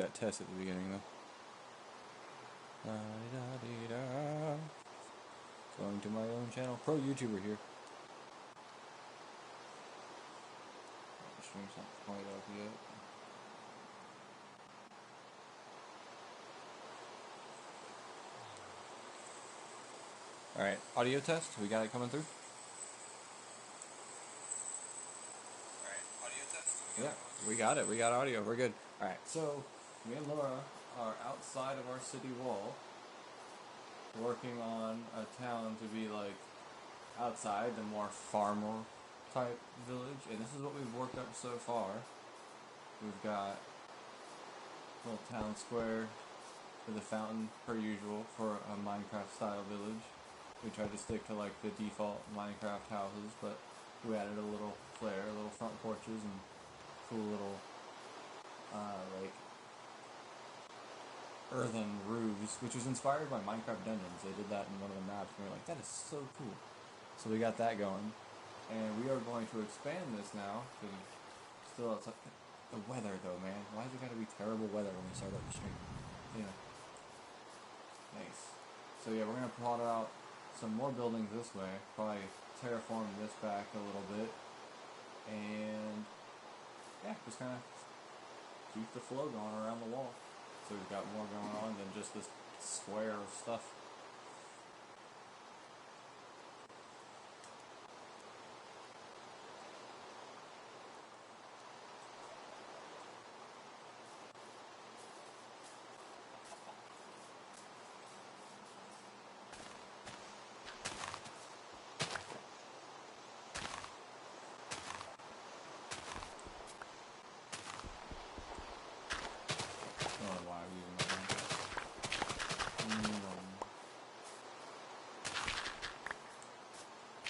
that test at the beginning, though. Da-da-dee-da. Going to my own channel. Pro YouTuber here. The stream's not quite up yet. Alright, audio test. We got it coming through? Alright, audio test. Yeah, we got it. We got audio. We're good. Alright, so me and Laura are outside of our city wall working on a town to be like outside, the more farmer type village. And this is what we've worked up so far. We've got a little town square with a fountain per usual for a Minecraft style village. We tried to stick to like the default Minecraft houses, but we added a little flair, little front porches and cool little like earthen roofs, which was inspired by Minecraft Dungeons. They did that in one of the maps and we were like, that is so cool. So we got that going. And we are going to expand this now, because still outside. The weather though, man. Why has it got to be terrible weather when we start up the stream? Yeah. Nice. So yeah, we're going to plot out some more buildings this way, probably terraform this back a little bit, and yeah, just kind of keep the flow going around the wall. So we've got more going on than just this square of stuff.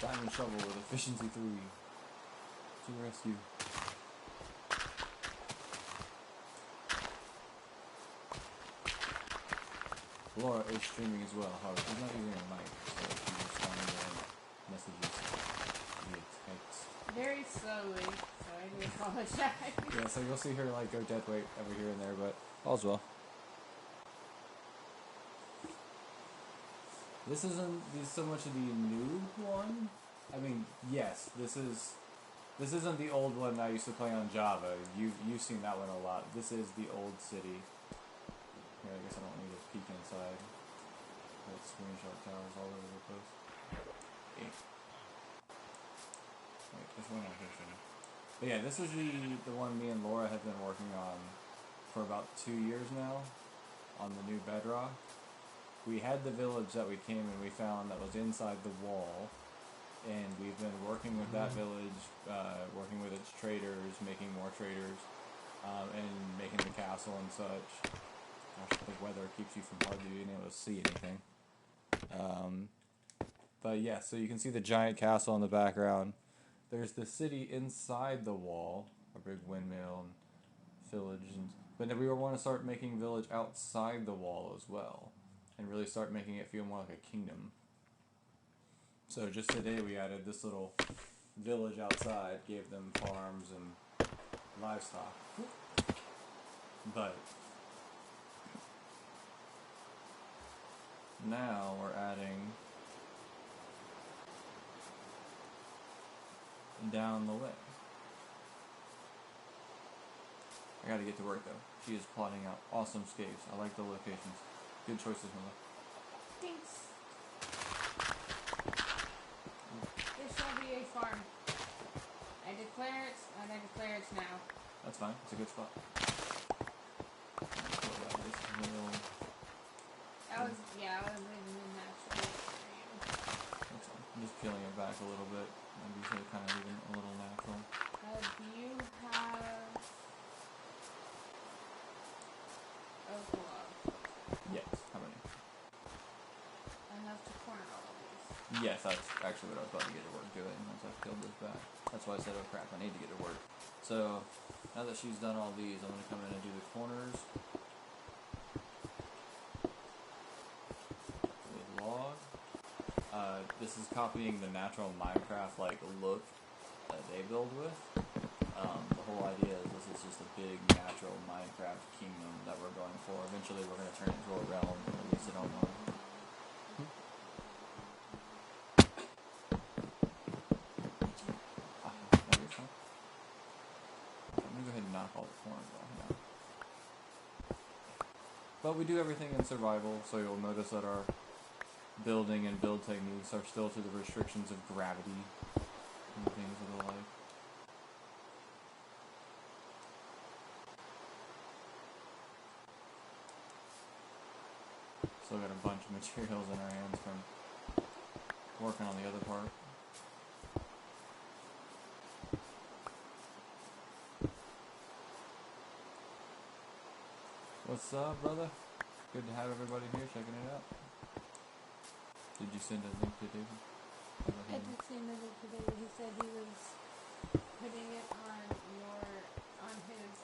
Diamond shovel with efficiency 3 to rescue. Laura is streaming as well, however, she's not using a mic, so she's responding to messages via text. Very slowly, so I do apologize. Yeah, so you'll see her like go death weight over here and there, but all's well. This isn't so much of the new one. I mean, yes, this isn't the old one I used to play on Java. You've seen that one a lot. This is the old city. Here, I guess I don't need to peek inside. Got screenshot towers all over the place. Yeah. Wait, this one I here. But yeah, this is the one me and Laura have been working on for about 2 years now on the new bedrock. We had the village that we came and we found that was inside the wall, and we've been working with that village, working with its traders, making more traders, and making the castle and such. Gosh, the weather keeps you from hardly being able to see anything. But yeah, so you can see the giant castle in the background. There's the city inside the wall, a big windmill and village, but then we want to start making village outside the wall as well, and really start making it feel more like a kingdom. So just today we added this little village outside, gave them farms and livestock. But now we're adding down the way. I gotta get to work though. She is plotting out awesome scapes. I like the locations. Good choices, Mila. Thanks. This shall be a farm. I declare it, and I declare it now. That's fine. It's a good spot. I was living in that street. I'm just peeling it back a little bit. Maybe so kind of even a little natural. Do you have oak log? Yes. How many? I have to corner all of these. Yes, that's actually what I was about to get to work doing once I peeled this back. That's why I said, oh crap, I need to get to work. So, now that she's done all these, I'm going to come in and do the corners. With log. This is copying the natural Minecraft like look that they build with. The whole idea is this is just a big natural Minecraft kingdom that we're before. Eventually we're going to turn it into a realm and release it online. I'm going to go ahead and knock all the corners off now. But we do everything in survival, so you'll notice that our building and build techniques are still to the restrictions of gravity and things of the like. Still got a bunch of materials in our hands from working on the other part. What's up, brother? Good to have everybody here checking it out. Did you send a link to David? I did send a link to David. He said he was putting it on his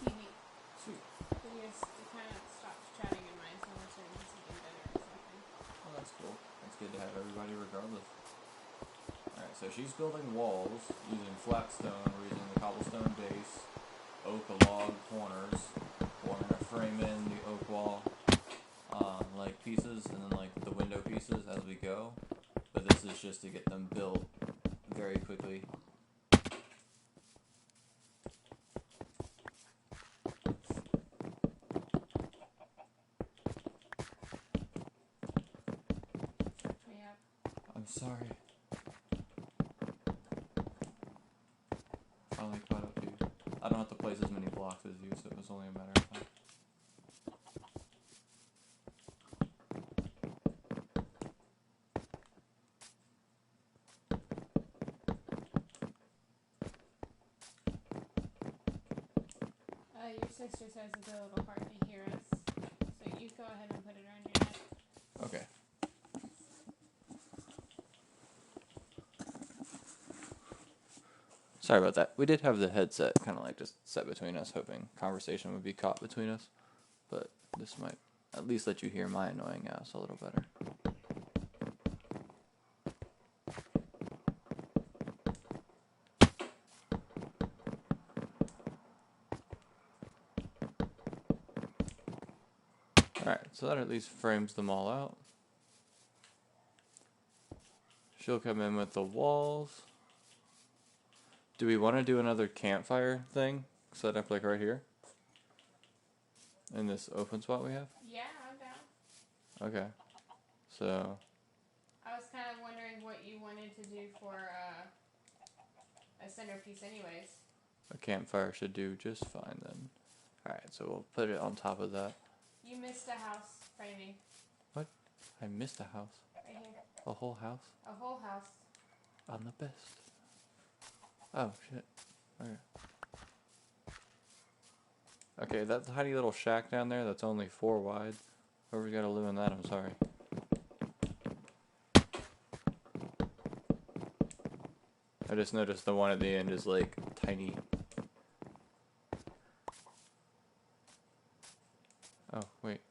TV. Sweet. But he kind of stopped chatting in mine, so I'm assuming he's something better or something. Oh, that's cool. It's good to have everybody regardless. Alright, so she's building walls using flat stone. We're using the cobblestone base, oak log corners. We're going to frame in the oak wall like pieces and then like the window pieces as we go. But this is just to get them built very quickly. Yeah. I'm sorry. Finally caught up to you. I don't have to place as many blocks as you, so it was only a matter of time. Your sister says it's a little hard to hear us, so you go ahead and put it around your neck. Okay. Sorry about that. We did have the headset kind of like just set between us, hoping conversation would be caught between us. But this might at least let you hear my annoying ass a little better. Alright, so that at least frames them all out. She'll come in with the walls. Do we want to do another campfire thing set up like right here? In this open spot we have? Yeah, I'm down. Okay. So I was kind of wondering what you wanted to do for a centerpiece anyways. a campfire should do just fine then. Alright, so we'll put it on top of that. You missed a house framing. What? I missed a house. Right here. A whole house? A whole house. I'm the best. Oh, shit. Okay. Okay, that tiny little shack down there that's only 4 wide. Whoever's got to live in that, I'm sorry. I just noticed the one at the end is like tiny. Oh, wait.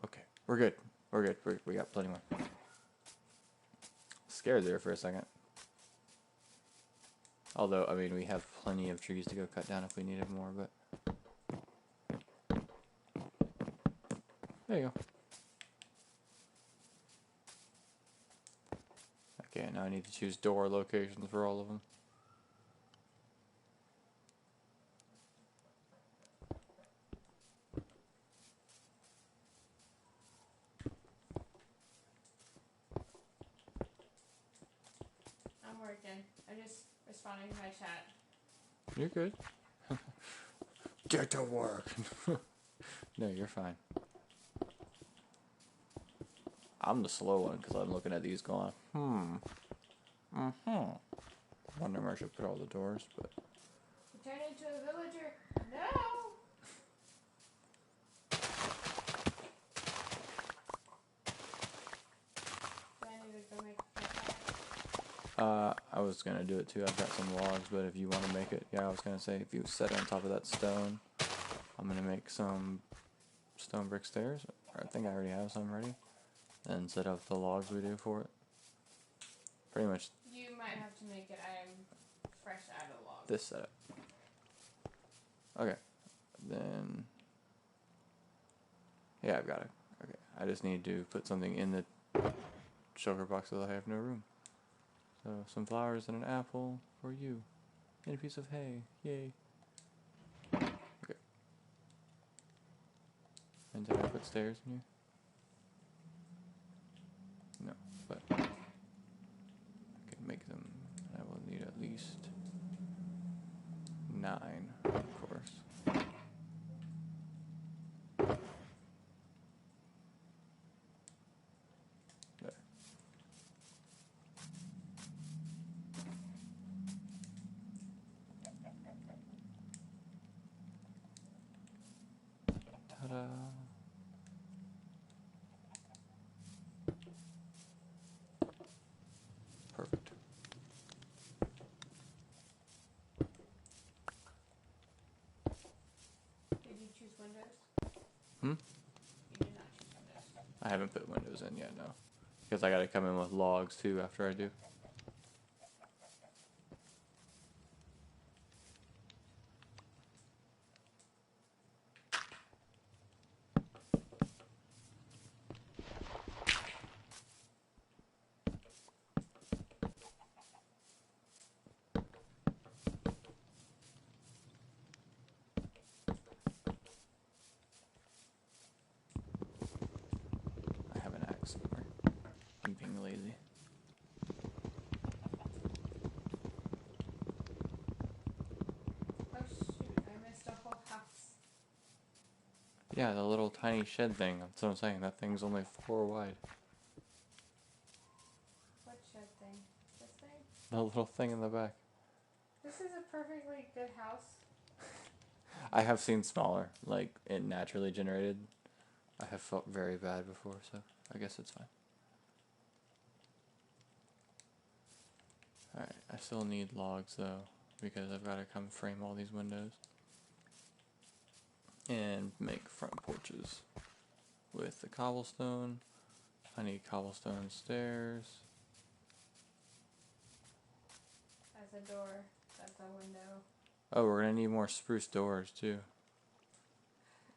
Okay, we're good. We're good. We got plenty more. Scared there for a second. Although, I mean, we have plenty of trees to go cut down if we needed more, but... There you go. Okay, now I need to choose door locations for all of them. I'm working. I'm just responding to my chat. You're good. Get to work. No, you're fine. I'm the slow one because I'm looking at these going, Wonder where I should put all the doors, but... You turn into a villager. No! Do I need to go make a campfire? I was going to do it too. I've got some logs, but if you want to make it, yeah, I was going to say, if you set it on top of that stone, I'm going to make some stone brick stairs. I think I already have some ready. And set up the logs we do for it. Pretty much. You might have to make it. I'm fresh out of logs. This setup. Okay. Then. Yeah, I've got it. Okay. I just need to put something in the sugar box so that I have no room. So, some flowers and an apple for you. And a piece of hay. Yay. Okay. And did I put stairs in here? No, but I can make them. I will need at least 9, of course. There. Ta-da! Perfect. Did you choose windows? Hmm? You did not choose windows. I haven't put windows in yet, no. Because I gotta come in with logs too after I do. I have an axe somewhere. I'm being lazy. Oh shoot, I missed a whole house. Yeah, the little tiny shed thing. That's what I'm saying. That thing's only 4 wide. What shed thing? This thing? The little thing in the back. This is a perfectly good house. I have seen smaller, like it naturally generated. I have felt very bad before, so I guess it's fine. Alright, I still need logs though, because I've got to come frame all these windows. And make front porches with the cobblestone. I need cobblestone stairs. That's a door. That's a window. Oh, we're gonna need more spruce doors too.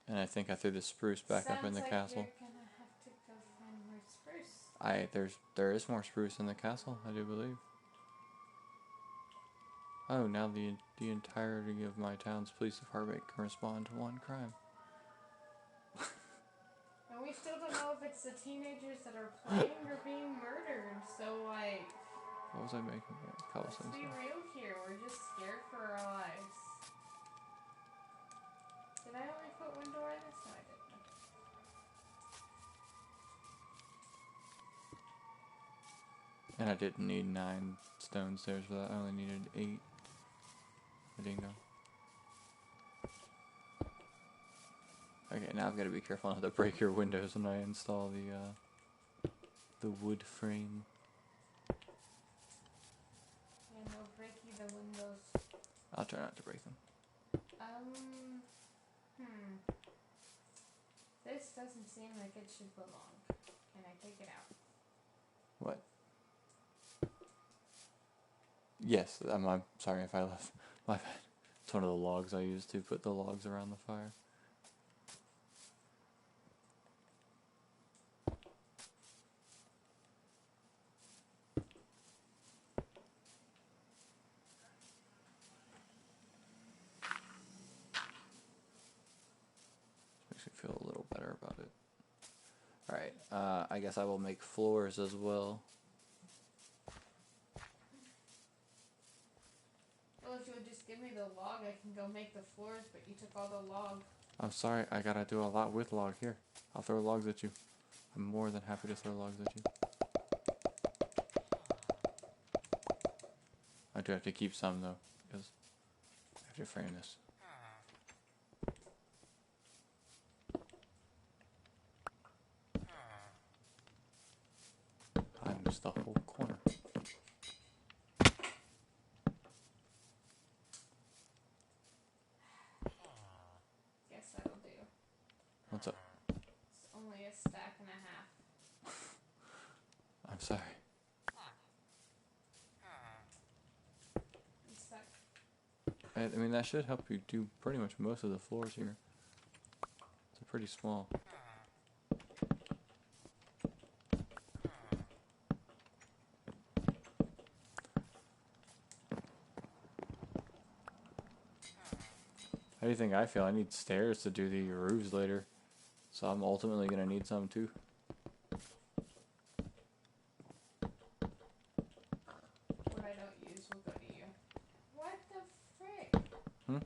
And I think I threw the spruce back up in the castle. You're gonna have to go find more spruce. There is more spruce in the castle, I do believe. Oh, now the entirety of my town's police department can respond to one crime. And we still don't know if it's the teenagers that are playing or being murdered. So like, What was I making? let's be real here. We're just scared for our lives. Did I only put one door in this? No, I didn't. And I didn't need 9 stone stairs for that. I only needed 8. I didn't know. Okay, now I've got to be careful not to break your windows when I install the wood frame. Yeah, no breaky the windows. I'll try not to break them. This doesn't seem like it should belong. Can I take it out? What? Yes, I'm sorry if I left. My bad. It's one of the logs I used to put the logs around the fire. Makes me feel a little better about it. Alright, I guess I will make floors as well. Well, if you would just give me the log, I can go make the floors, but you took all the log. I'm sorry, I gotta do a lot with log. Here, I'll throw logs at you. I'm more than happy to throw logs at you. I do have to keep some though, because I have to frame this. I missed the whole corner. Guess that'll do. What's up? a stack and a half. I'm sorry. It's stuck. I mean, that should help you do pretty much most of the floors here. It's pretty small. How do you think I feel? I need stairs to do the roofs later. So I'm ultimately going to need some too. What I don't use will go to you. What the frick? Hmm?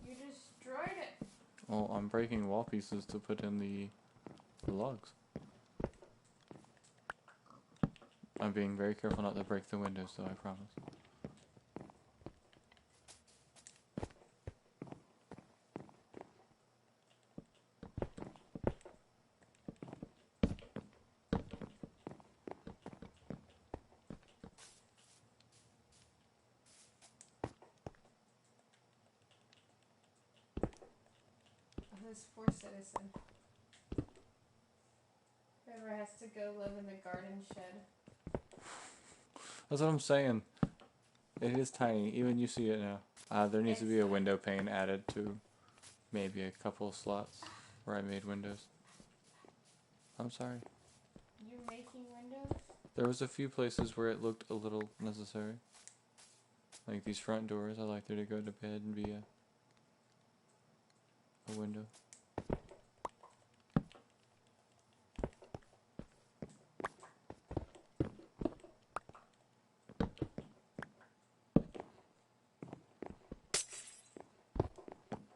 You destroyed it. Well, I'm breaking wall pieces to put in the logs. I'm being very careful not to break the windows though, I promise. This poor citizen. Whoever has to go live in the garden shed. That's what I'm saying. It is tiny. Even you see it now. There needs to be a window pane added to maybe a couple of slots where I made windows. I'm sorry. You're making windows? There was a few places where it looked a little necessary. Like these front doors, I like there to go to bed and be a window.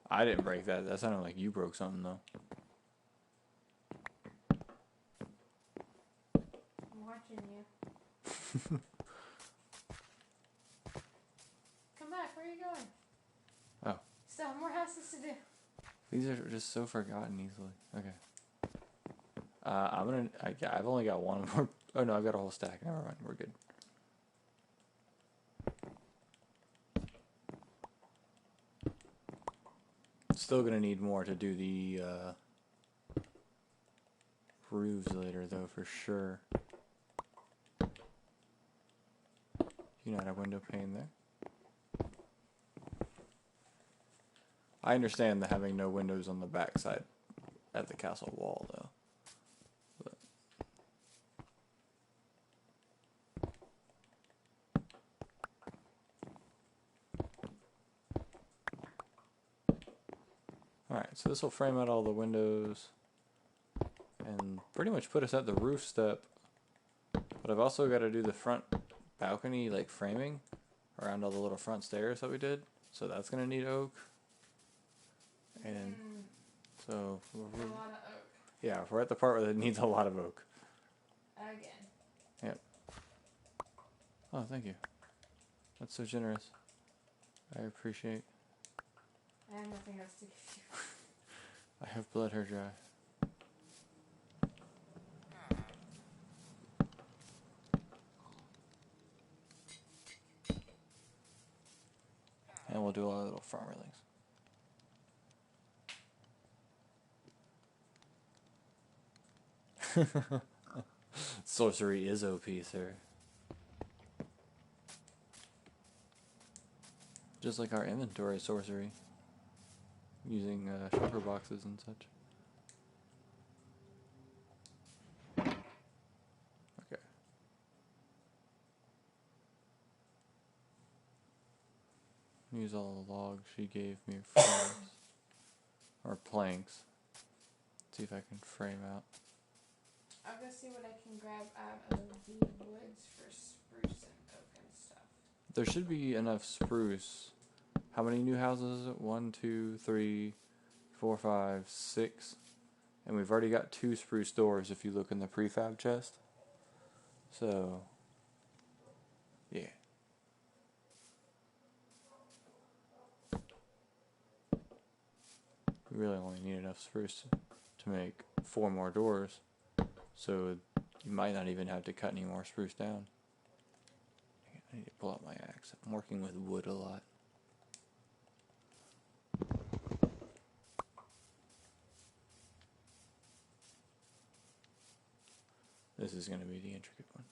I didn't break that. That sounded like you broke something though. I'm watching you. Come back, where are you going? Oh. Still have more houses to do. These are just so forgotten easily. Okay. I've only got one more. Oh no, I've got a whole stack. Never mind. We're good. Still gonna need more to do the roofs later though, for sure. You know, a window pane there. I understand the having no windows on the back side at the castle wall though. Alright, so this will frame out all the windows and pretty much put us at the roof step. But I've also got to do the front balcony like framing around all the little front stairs that we did. So that's going to need oak. And so a lot of oak. Yeah, we're at the part where it needs a lot of oak. Again. Yep. Oh, thank you. That's so generous. I appreciate. I have nothing else to give you. I have bled her dry. And we'll do all the little farm railings. Sorcery is OP, sir. Just like our inventory sorcery. Using shopper boxes and such. Okay. Use all the logs she gave me for this. Or planks. See if I can frame out. I'll go see what I can grab out of the woods for spruce and oak and stuff. There should be enough spruce. How many new houses is it? 1, 2, 3, 4, 5, 6. And we've already got 2 spruce doors if you look in the prefab chest. So, yeah. We really only need enough spruce to make 4 more doors. So you might not even have to cut any more spruce down. I need to pull out my axe. I'm working with wood a lot. This is going to be the intricate one.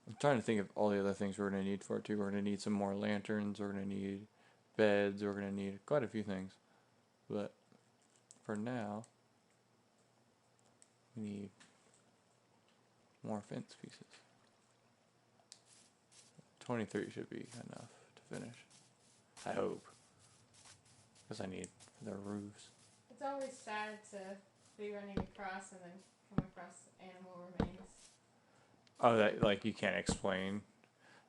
I'm trying to think of all the other things we're going to need for it too. We're going to need some more lanterns. We're going to need beds. We're going to need quite a few things. But for now, we need more fence pieces. 23 should be enough to finish. I hope. Because I need the roofs. It's always sad to be running across and then come across animal remains. Oh, that, like, you can't explain.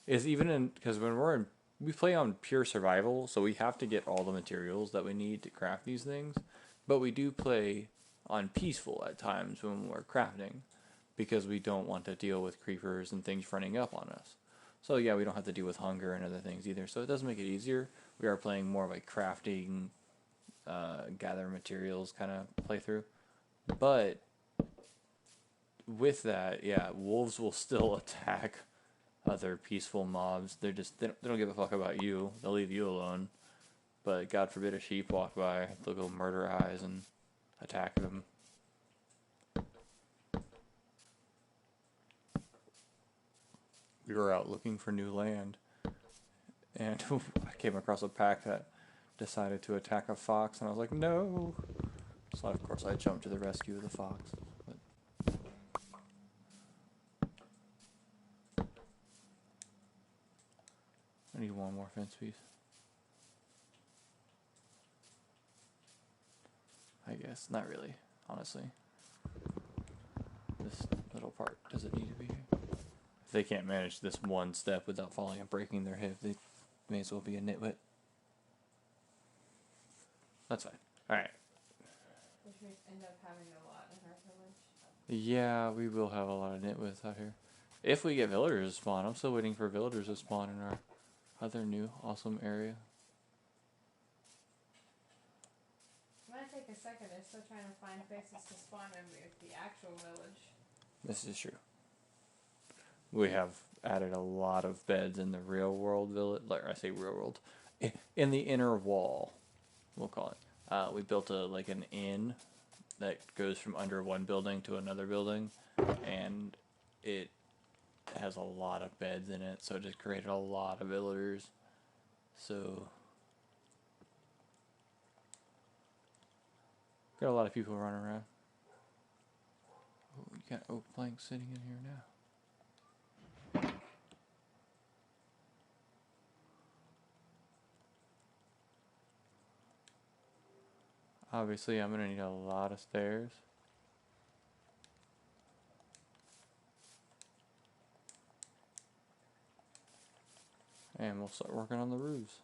Is even in, because when we play on pure survival, so we have to get all the materials that we need to craft these things. But we do play on peaceful at times when we're crafting, because we don't want to deal with creepers and things running up on us. So yeah, we don't have to deal with hunger and other things either. So it does make it easier. We are playing more of a crafting, gather materials kind of playthrough. But with that, yeah, wolves will still attack other peaceful mobs. They don't give a fuck about you. They'll leave you alone. But God forbid a sheep walk by, they'll go murder eyes and attack them. We were out looking for new land, and I came across a pack that decided to attack a fox, and I was like, no! So of course I jumped to the rescue of the fox. But I need one more fence piece. I guess. Not really, honestly. This little part doesn't need to be here. If they can't manage this one step without falling and breaking their hip, they may as well be a nitwit. That's fine. Alright. We should end up having a lot in our village. Yeah, we will have a lot of nitwits out here. If we get villagers to spawn. I'm still waiting for villagers to spawn in our other new awesome area. It might take a second. They're still trying to find places to spawn in the actual village. This is true. We have added a lot of beds in the real world village. Like I say real world. In the inner wall, we'll call it. We built an inn that goes from under one building to another building, and it has a lot of beds in it, so it just created a lot of villagers. So got a lot of people running around. Oh, you got oak planks sitting in here now. Obviously, I'm going to need a lot of stairs. And we'll start working on the roofs.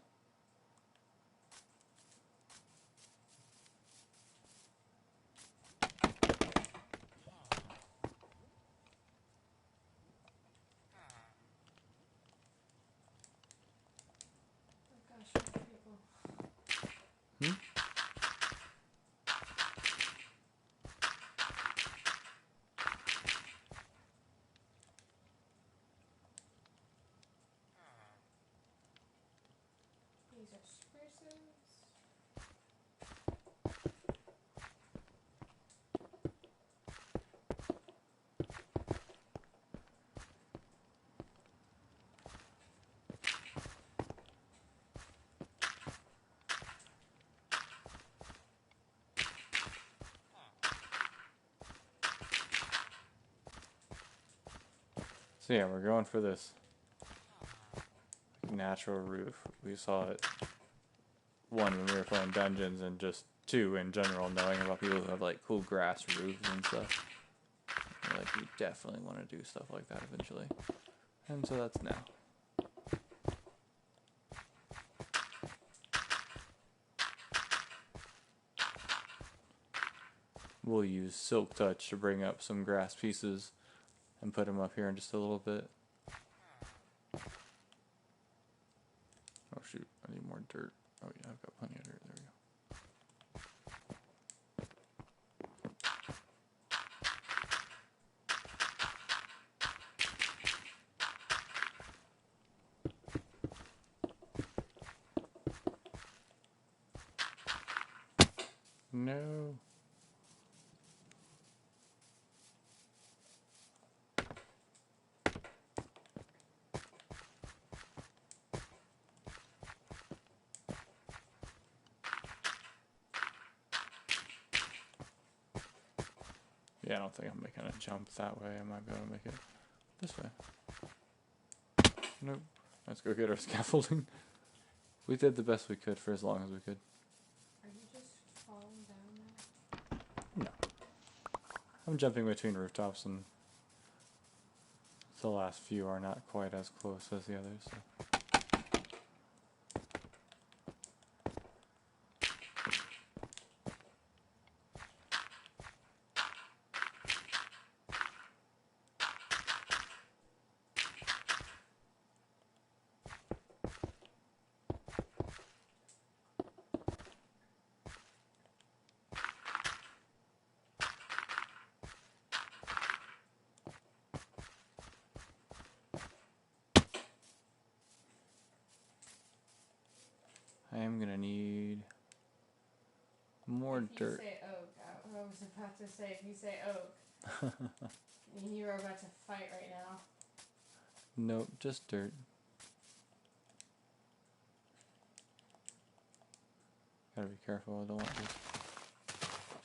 Oh gosh, people. These are spruces. So yeah, we're going for this natural roof. We saw it, one, when we were playing dungeons, and just two, in general, knowing about people who have cool grass roofs and stuff. You definitely want to do stuff like that eventually. And so that's now. We'll use Silk Touch to bring up some grass pieces and put them up here in just a little bit. Oh shoot, I need more dirt. Oh yeah, I've got plenty of dirt. There we go. No. Yeah, I don't think I'm making a jump that way. I might be able to make it this way. Nope. Let's go get our scaffolding. We did the best we could for as long as we could. Are you just falling down there? No. I'm jumping between rooftops, and the last few are not quite as close as the others. So. I am gonna need more dirt. If you say oak, I was about to say, if you say oak, you are about to fight right now. Nope, just dirt. Gotta be careful, I don't want this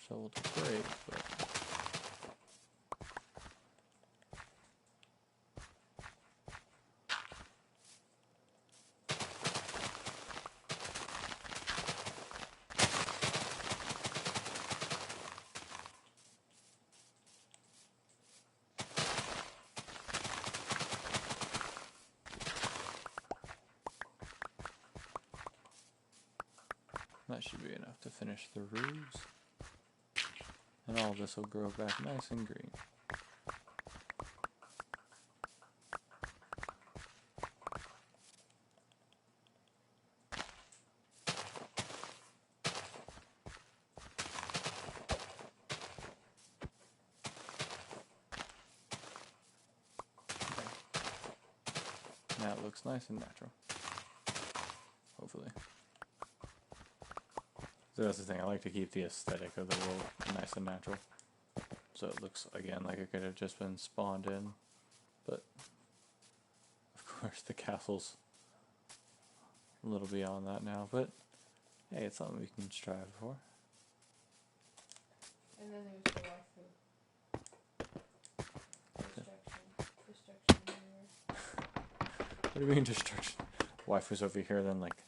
shovel to break, but... that should be enough to finish the roofs. And all this will grow back nice and green. Now it looks nice and natural. Hopefully. So that's the thing, I like to keep the aesthetic of the world nice and natural. So it looks, again, like it could have just been spawned in. But, of course, the castle's a little beyond that now. But, hey, it's something we can strive for. And then there's the waifu. Destruction everywhere. What do you mean destruction? Waifu's over here, then like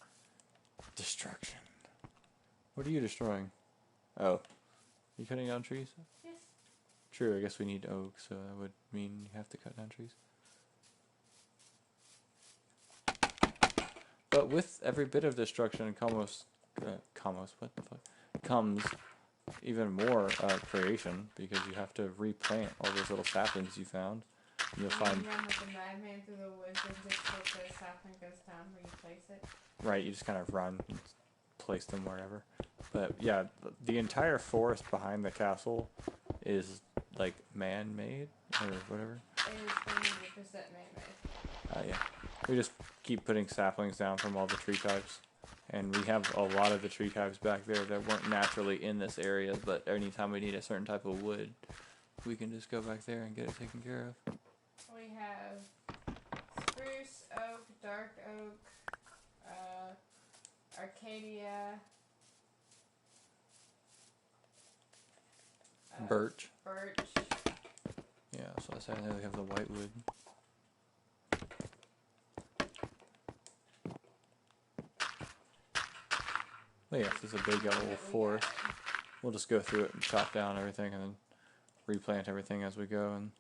destruction. What are you destroying? Oh, you cutting down trees? Yes. True, I guess we need oak, so that would mean you have to cut down trees. But with every bit of destruction comes even more creation, because you have to replant all those little saplings you found. And you'll find. You run like a madman through the woods and just hope the sapling goes down where you place it. Right, you just kind of run and place them wherever. But yeah, the entire forest behind the castle is like man-made or whatever. It is 100% man-made. Yeah, we just keep putting saplings down from all the tree types, and we have a lot of the tree types back there that weren't naturally in this area. But anytime we need a certain type of wood, we can just go back there and get it taken care of. We have spruce, oak, dark oak, Arcadia, Birch. Birch. Yeah, so I said we have the whitewood. But yes, it's a big yellow forest. We'll just go through it and chop down everything and then replant everything as we go. And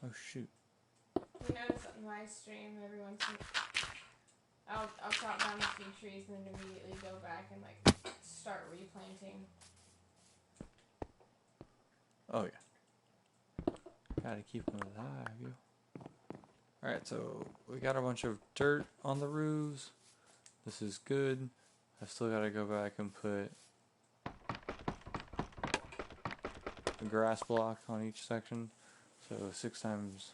oh shoot! You notice on my stream, every once in I'll chop down a few trees and then immediately go back and like start replanting. Oh yeah. Gotta keep them alive, you. Alright, so we got a bunch of dirt on the roofs. This is good. I still gotta go back and put a grass block on each section. So 6 times,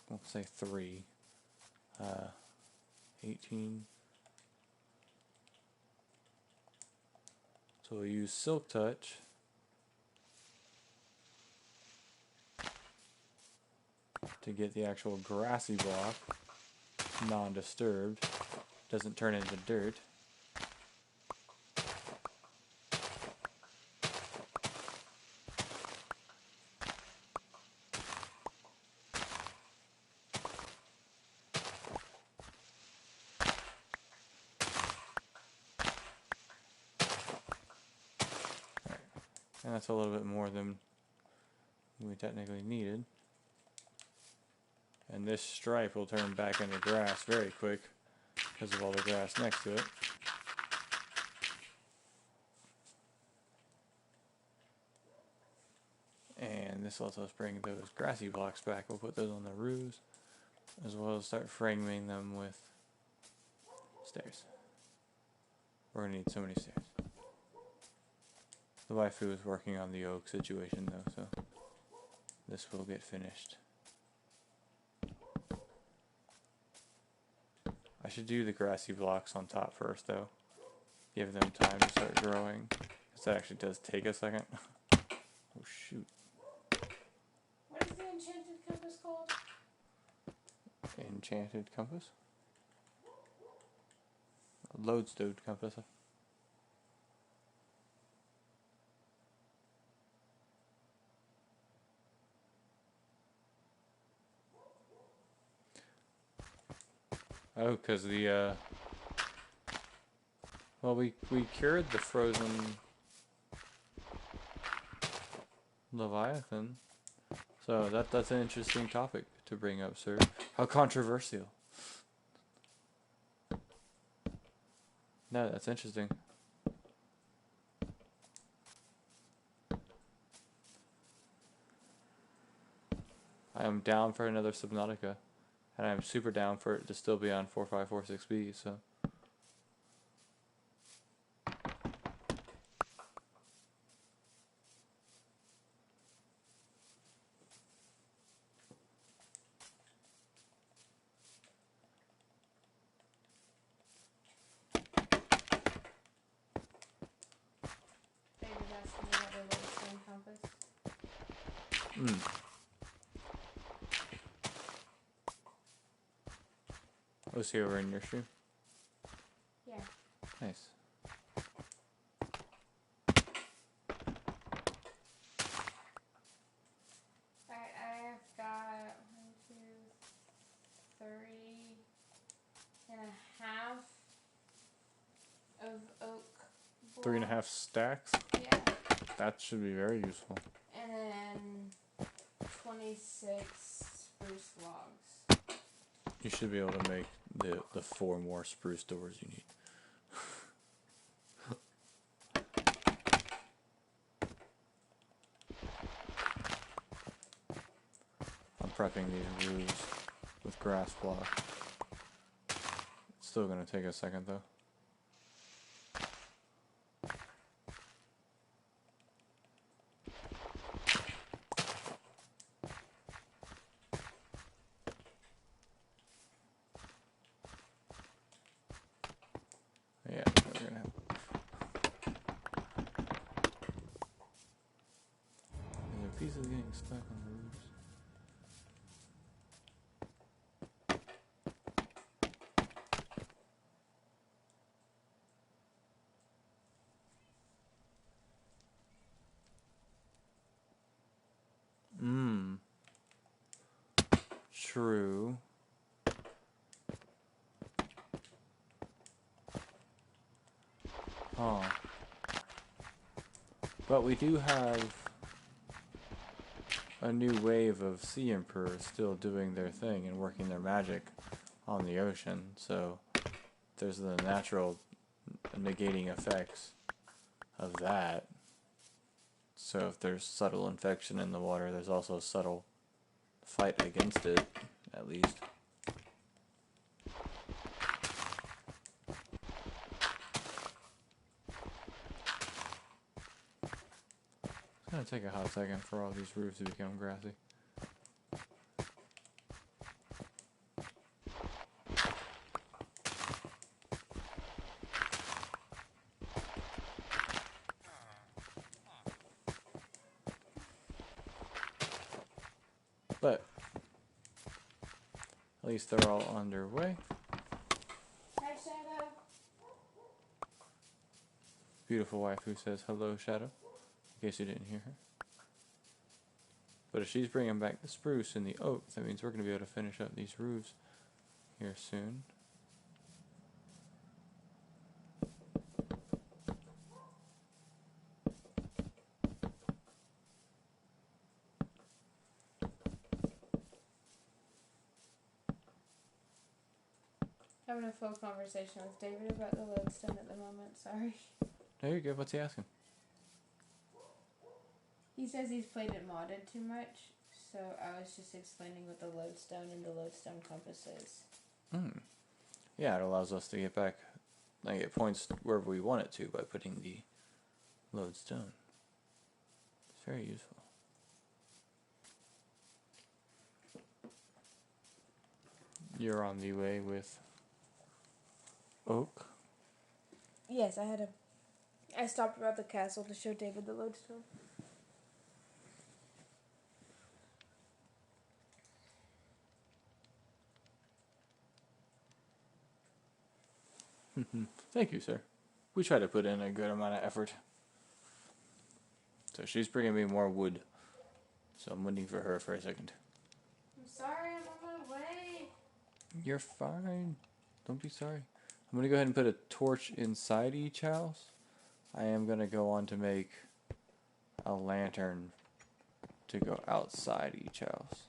let's say 3. 18. So we'll use Silk Touch. To get the actual grassy block non-disturbed, doesn't turn into dirt. Alright, and that's a little bit more than we technically needed. And this stripe will turn back into grass very quick because of all the grass next to it. And this lets us bring those grassy blocks back. We'll put those on the roofs as well as start framing them with stairs. We're going to need so many stairs. The waifu is working on the oak situation though, so this will get finished. I should do the grassy blocks on top first though. Give them time to start growing. Because that actually does take a second. Oh shoot. What is the enchanted compass called? Enchanted compass? A lodestone compass. Oh, because the, well, we cured the frozen Leviathan. So that's an interesting topic to bring up, sir. How controversial. No, that's interesting. I am down for another Subnautica. And I'm super down for it to still be on 4546B, so. Maybe that's the other lodestone compass. Was he over in your stream? Yeah. Nice. Alright, I've got 3.5 of oak block. 3.5 stacks? Yeah. That should be very useful. And then 26 spruce logs. You should be able to make the 4 more spruce doors you need. I'm prepping these roofs with grass block. It's still gonna take a second though. Yeah, we're gonna have. And the pieces getting stuck on the roofs. True. Huh. But we do have a new wave of sea emperors still doing their thing and working their magic on the ocean, so there's the natural negating effects of that. So if there's subtle infection in the water, there's also a subtle fight against it at least. It's gonna take a hot second for all these roofs to become grassy. But at least they're all underway. Hi, Shadow. Beautiful wife who says hello, Shadow, in case you didn't hear her. But if she's bringing back the spruce and the oak, that means we're going to be able to finish up these roofs here soon. Having a full conversation with David about the lodestone at the moment. Sorry. There you go. What's he asking? He says he's played it modded too much, so I was just explaining what the lodestone and the lodestone compass is. Yeah, it allows us to get back, like, get points wherever we want it to by putting the lodestone. It's very useful. You're on the way with oak. Yes, I stopped about the castle to show David the lodestone. Thank you, sir. We try to put in a good amount of effort. So she's bringing me more wood. So I'm waiting for her for a second. I'm sorry, I'm on my way. You're fine. Don't be sorry. I'm going to go ahead and put a torch inside each house. I am going to go on to make a lantern to go outside each house.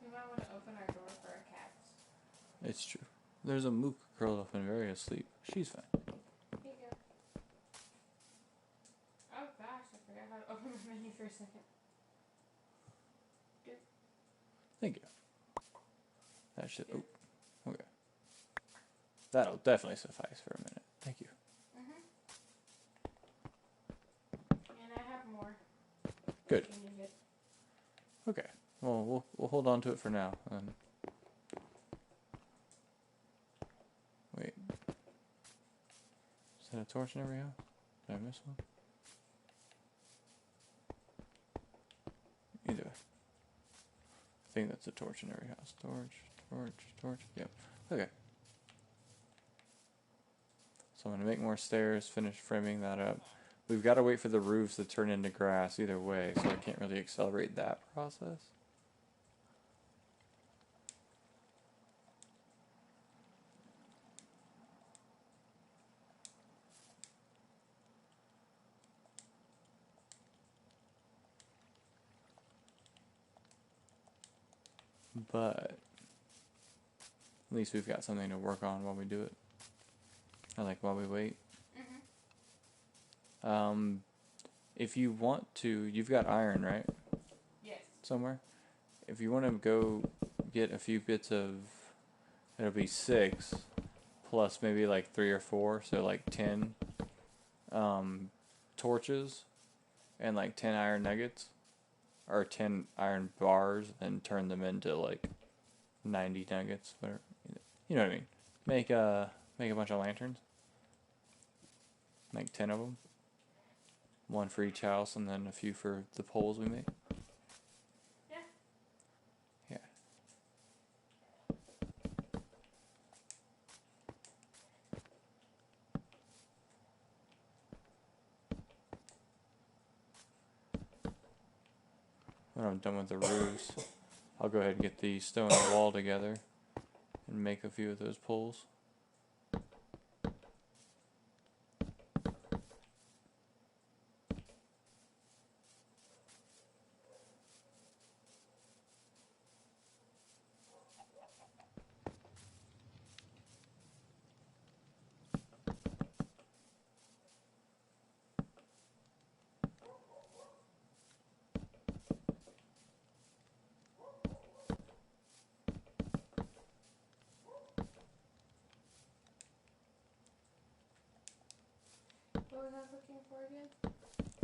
We might want to open our door for our cats. It's true. There's a mook curled up and very asleep. She's fine. Here you go. Oh gosh, I forgot how to open my menu for a second. Good. Thank you. That should... Oh, okay. That'll definitely suffice for a minute. Thank you. And I have more. Good. If you need it. Okay. Well, we'll hold on to it for now. And wait. Is that a torch in every house? Did I miss one? Either way. I think that's a torch in every house. Torch. Yep. Okay. So I'm going to make more stairs, finish framing that up. We've got to wait for the roofs to turn into grass either way, so I can't really accelerate that process. But at least we've got something to work on while we do it. I like while we wait. If you want to, you've got iron, right? Yes. Somewhere. If you want to go get a few bits of, it'll be 6 plus maybe like 3 or 4, so like 10 torches and like 10 iron nuggets or 10 iron bars and turn them into like 90 nuggets, whatever. You know what I mean? Make a bunch of lanterns. Make 10 of them. 1 for each house and then a few for the poles we make. Yeah. Yeah. When I'm done with the roofs, I'll go ahead and get the stone wall together and make a few of those poles. What was I looking for again?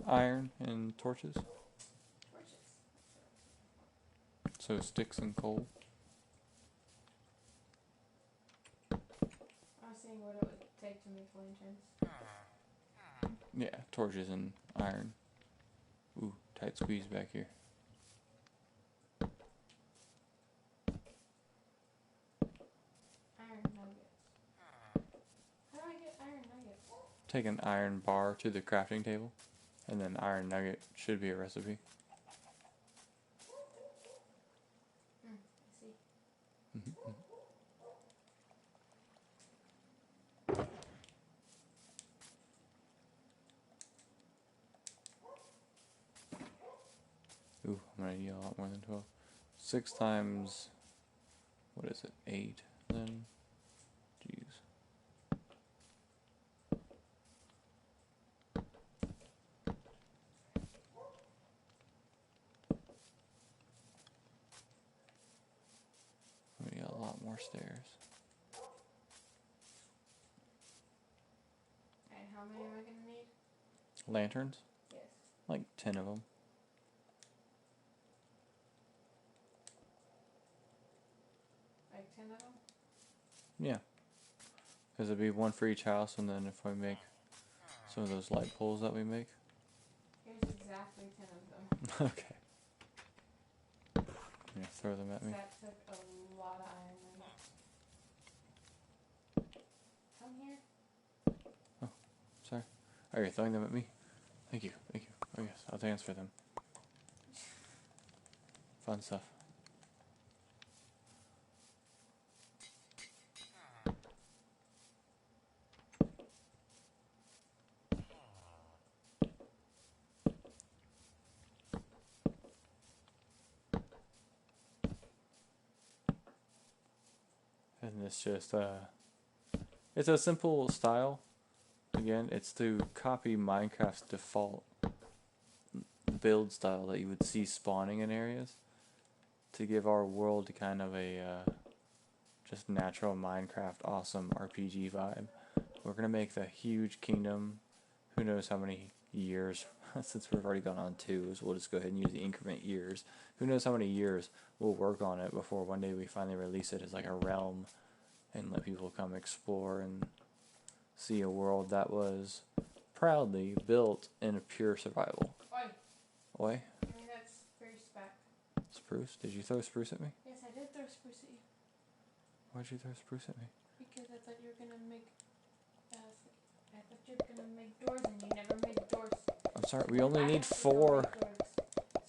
Iron and torches. Torches. So sticks and coal. I was seeing what it would take to make lanterns. Yeah, torches and iron. Ooh, tight squeeze back here. Iron nuggets. How do I get iron nuggets? Take an iron bar to the crafting table, and then iron nugget should be a recipe. I see. Ooh, I'm gonna need a lot more than 12. 6 times, what is it, 8 then? Jeez. We got a lot more stairs. And how many am I gonna need? Lanterns? Yes. Like 10 of them. Like 10 of them? Yeah. Because it'd be one for each house, and then if we make some of those light poles that we make. Here's exactly 10 of them. Okay. Yeah, throw them at me. That took a lot of iron nuggets. Come here. Sorry. Oh, you're throwing them at me? Thank you, thank you. Oh yes, I'll dance for them. Fun stuff. And it's just, it's a simple style. Again, it's to copy Minecraft's default build style that you would see spawning in areas, to give our world kind of a just natural Minecraft awesome RPG vibe. We're gonna make the huge kingdom. Who knows how many years, since we've already gone on 2, so we'll just go ahead and use the increment years. Who knows how many years we'll work on it before one day we finally release it as like a realm and let people come explore and see a world that was proudly built in a pure survival. Oi. Oi? Give me that spruce back. Spruce? Did you throw spruce at me? Yes, I did throw spruce at you. Why'd you throw spruce at me? Because I thought you were gonna make. I thought you were gonna make doors, and you never made doors. I'm sorry, we only I need have to go 4. make doors.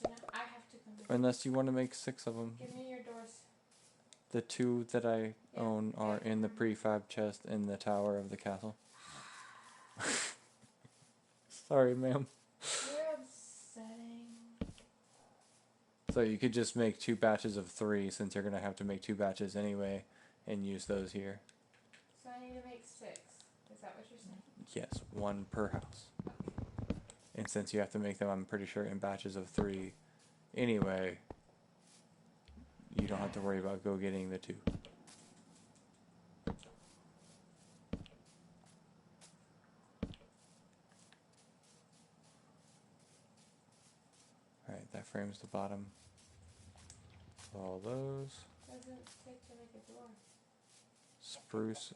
So now I have to come make. Unless you want to make 6 of them. Give me your doors. The 2 that I own are yeah. in the prefab chest in the tower of the castle. Sorry, ma'am. You're upsetting. So you could just make 2 batches of 3, since you're going to have to make 2 batches anyway, and use those here. So I need to make 6. Is that what you're saying? Yes, 1 per house. And since you have to make them, I'm pretty sure, in batches of 3 anyway, you don't have to worry about go getting the 2. Alright, that frames the bottom of all those. What does it take to make a door? Spruce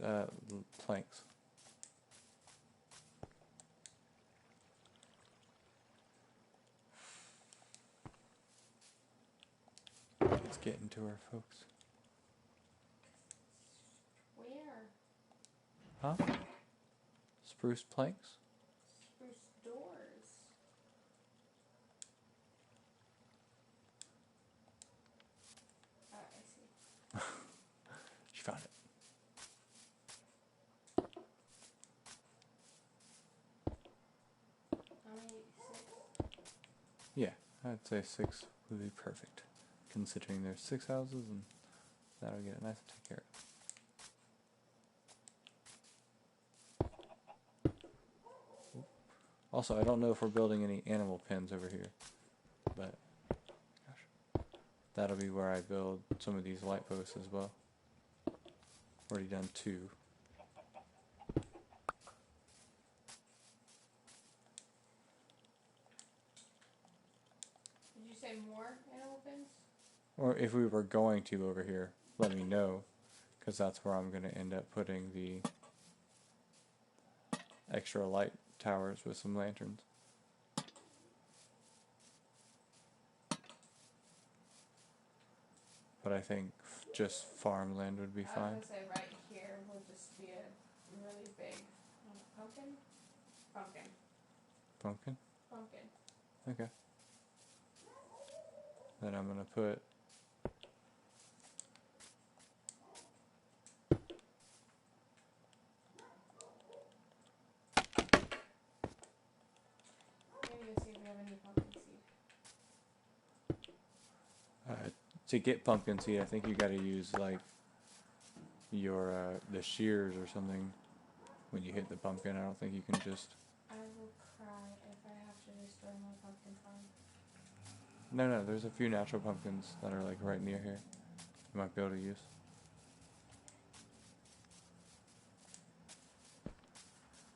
planks. Let's get into our folks. Where? Huh? Spruce planks? Spruce doors. I see. She found it. How many? 6? Yeah, I'd say 6 would be perfect, considering there's 6 houses, and that'll get it nice and take care of. Also, I don't know if we're building any animal pens over here, but gosh, that'll be where I build some of these light posts as well. Already done 2. say more animal pins? Or if we were going to over here, let me know, because that's where I'm going to end up putting the extra light towers with some lanterns. But I think just farmland would be fine. I was going to say right here will just be a really big pumpkin? Pumpkin. Pumpkin? Pumpkin. Okay. Then I'm going to put Maybe go see if we have any pumpkin seed. to get pumpkin seed, I think you got to use like your the shears or something when you hit the pumpkin. I don't think you can just. I will cry if I have to destroy my pumpkin farm. No, there's a few natural pumpkins that are like right near here. You might be able to use.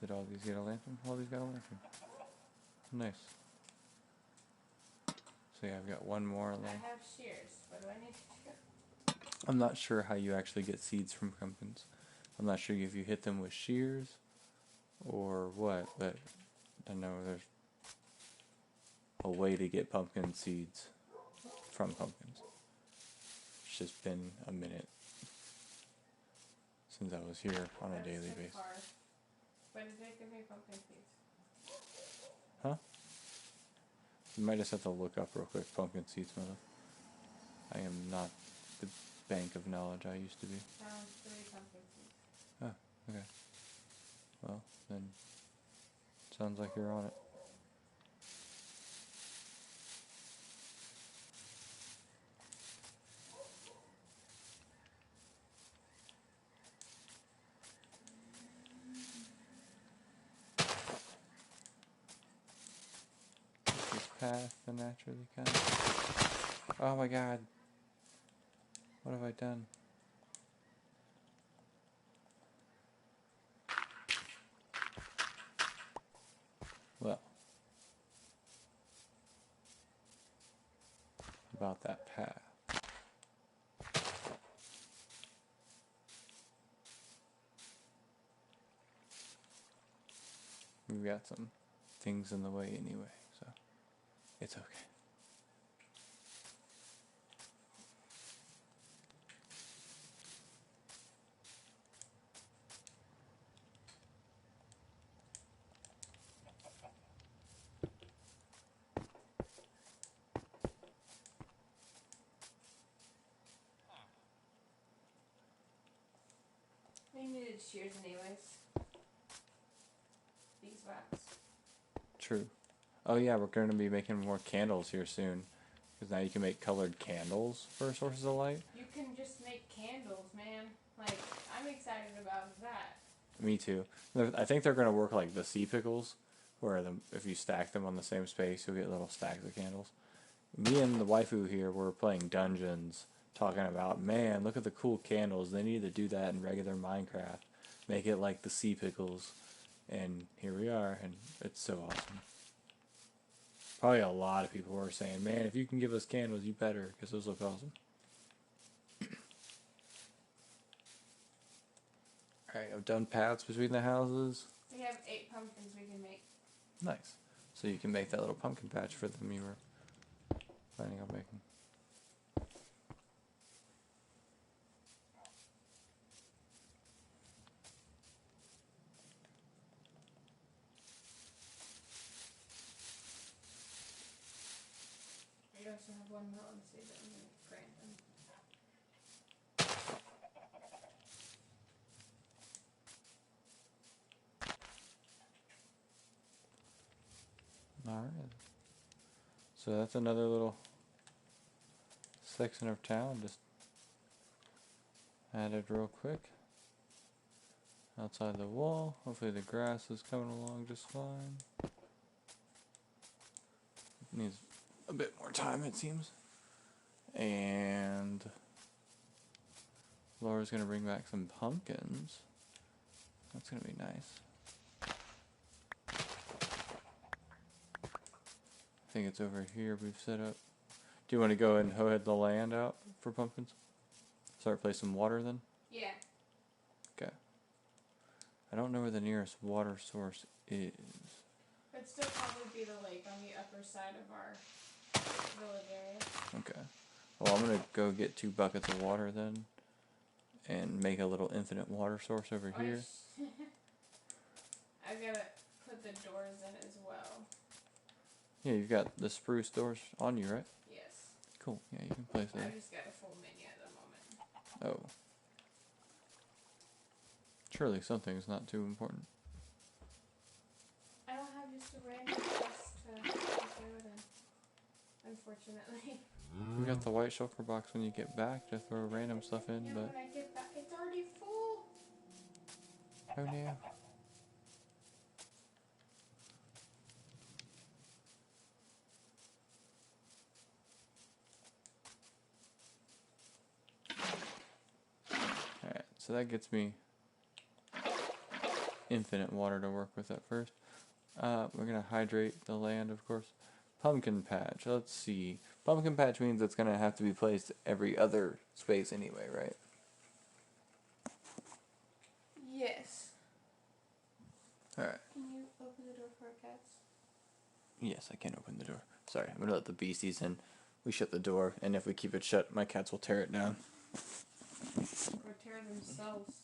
Did all these get a lantern? All these got a lantern. Nice. So yeah, I've got one more. I have shears. What do I need to do? I'm not sure how you actually get seeds from pumpkins. I'm not sure if you hit them with shears or what, but I know there's a way to get pumpkin seeds from pumpkins. It's just been a minute since I was here on a daily basis. When did they give me pumpkin seeds? Huh? You might just have to look up real quick, pumpkin seeds, mother. I am not the bank of knowledge I used to be. Found 3 pumpkin seeds. Oh, okay. Well, then, sounds like you're on it. This path, the naturally kind. Oh my god. What have I done? Well, about that path. We've got some things in the way anyway, so it's okay. We needed shears anyways. Beeswax. True. Oh yeah, we're going to be making more candles here soon. Because now you can make colored candles for sources of light. You can just make candles, man. Like, I'm excited about that. Me too. I think they're going to work like the sea pickles, where if you stack them on the same space, you'll get little stacks of candles. Me and the waifu here were playing Dungeons, talking about, man, look at the cool candles. They need to do that in regular Minecraft. Make it like the sea pickles. And here we are, and it's so awesome. Probably a lot of people were saying, man, if you can give us candles, you better, because those look awesome. Alright, I've done paths between the houses. We have 8 pumpkins we can make. Nice. So you can make that little pumpkin patch for them you were planning on making. We also have 1 melon seed that I'm going to grant them. Alright. So that's another little section of town just added real quick. Outside the wall. Hopefully the grass is coming along just fine. Needs a bit more time, it seems. And Laura's going to bring back some pumpkins. That's going to be nice. I think it's over here we've set up Do you want to go and hoe the land out for pumpkins? Start placing water then? Yeah. Okay. I don't know where the nearest water source is. It'd still probably be the lake on the upper side of our village area. Okay. Well, I'm going to go get 2 buckets of water then. And make a little infinite water source over here. I gotta put the doors in as well. Yeah, you've got the spruce doors on you, right? Yes. Cool. Yeah, you can place those. I just got a full menu at the moment. Oh. Surely something's not too important. I don't have just a random chest to throw it in, unfortunately. We got the white shulker box when you get back to throw random stuff in, Yeah, but... when I get back, it's already full. Oh, no. Alright, so that gets me infinite water to work with at first. We're going to hydrate the land, of course. Pumpkin patch. Let's see. Pumpkin patch means it's going to have to be placed every other space anyway, right? Yes. Alright. Can you open the door for our cats? Yes, I can open the door. Sorry, I'm going to let the beasties in. We shut the door, and if we keep it shut, my cats will tear it down. Or tear themselves.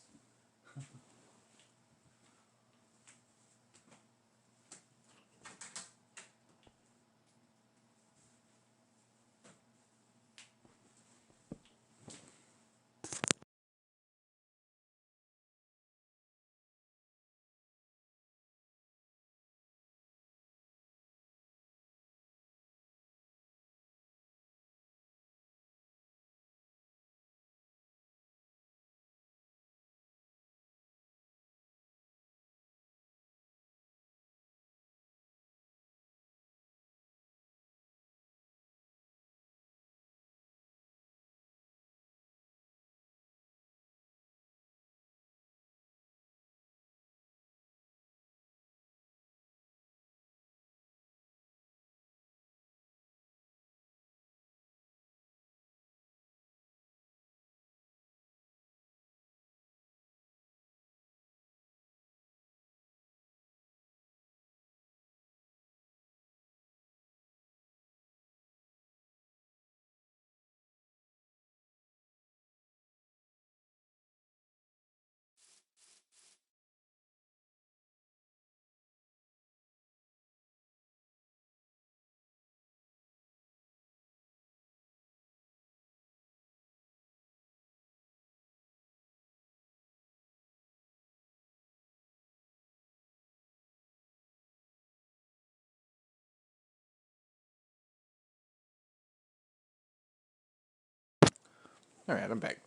Alright, I'm back.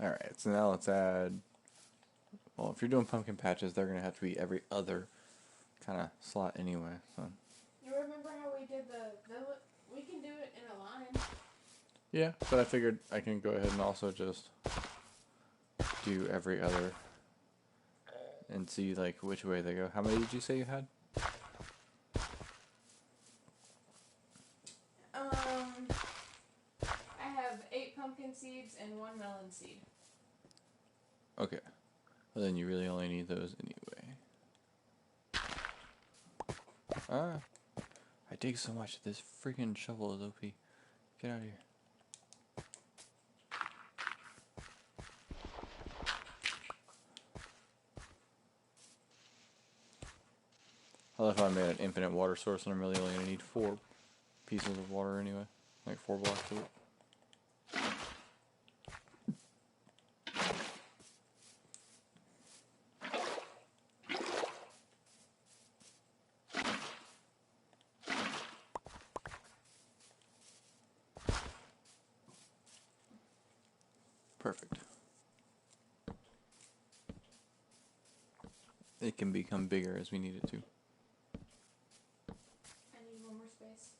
Alright, so now let's add... Well, if you're doing pumpkin patches, they're going to have to be every other kind of slot anyway, so... You remember how we did we can do it in a line. Yeah, but I figured I can go ahead and also just do every other and see, like, which way they go. How many did you say you had? I have 8 pumpkin seeds and 1 melon seed. Okay. Well, then you really only need those anyway. Ah. I dig so much. This freaking shovel is OP. Get out of here. I love how I made an infinite water source and I'm really only going to need 4 pieces of water anyway. Like 4 blocks of it. Perfect. It can become bigger as we need it to. I need 1 more space.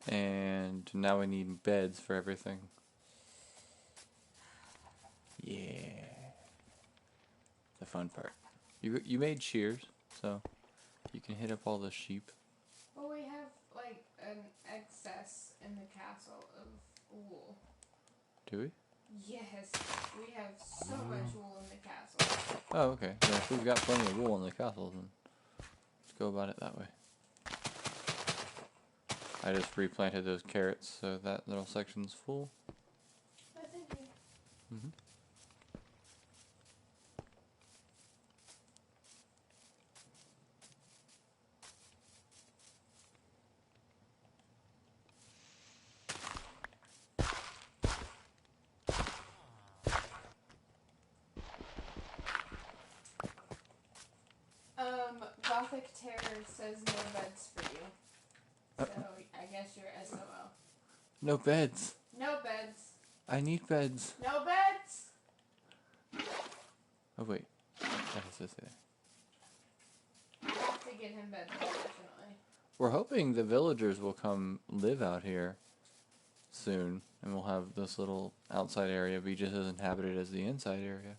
And now we need beds for everything. Yeah. The fun part. You made shears, so you can hit up all the sheep. Well, we have like an excess in the castle of wool. Do we? Yes, we have so much wool in the castle. Oh, okay. Well, if we've got plenty of wool in the castle, then let's go about it that way. I just replanted those carrots, so that little section's full. Oh, thank you. Mm-hmm. Gothic Terror says no beds for you. So I guess you're SOL. No beds. No beds. I need beds. No beds! Oh, wait. That is this there. I have to get him beds, unfortunately. We're hoping the villagers will come live out here soon, and we'll have this little outside area be just as inhabited as the inside area.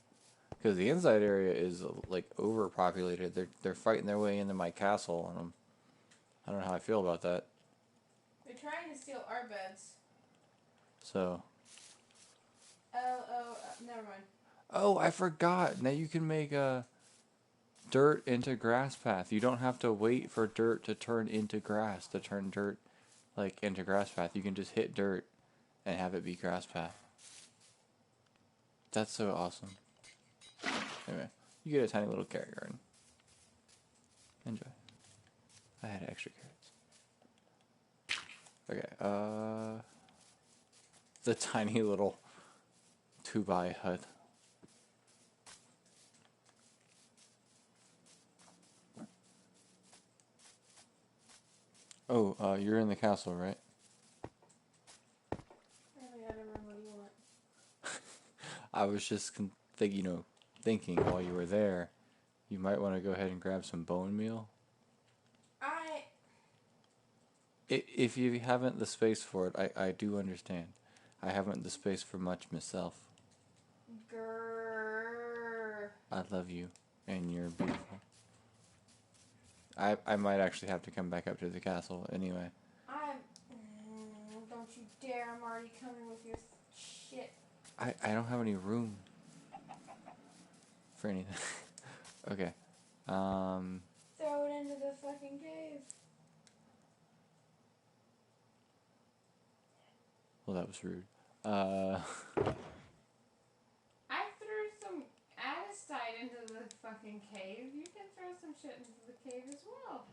Because the inside area is like overpopulated. They're fighting their way into my castle, and I don't know how I feel about that. They're trying to steal our beds. So. Never mind. Oh, I forgot. Now you can make dirt into grass path. You don't have to wait for dirt to turn into grass to turn dirt like into grass path. You can just hit dirt and have it be grass path. That's so awesome. Anyway, you get a tiny little carrot garden. Enjoy. I had extra carrots. Okay, the tiny little 2x hut. Oh, you're in the castle, right? I gotta remember what you want. I was just thinking while you were there, you might want to go ahead and grab some bone meal. If you haven't the space for it, I do understand. I haven't the space for much myself. Grrr. I love you, and you're beautiful. I might actually have to come back up to the castle anyway. Don't you dare, I'm already coming with your shit. I don't have any room for anything. Okay. Throw it into the fucking cave. Well, that was rude. I threw some andesite into the fucking cave. You can throw some shit into the cave as well.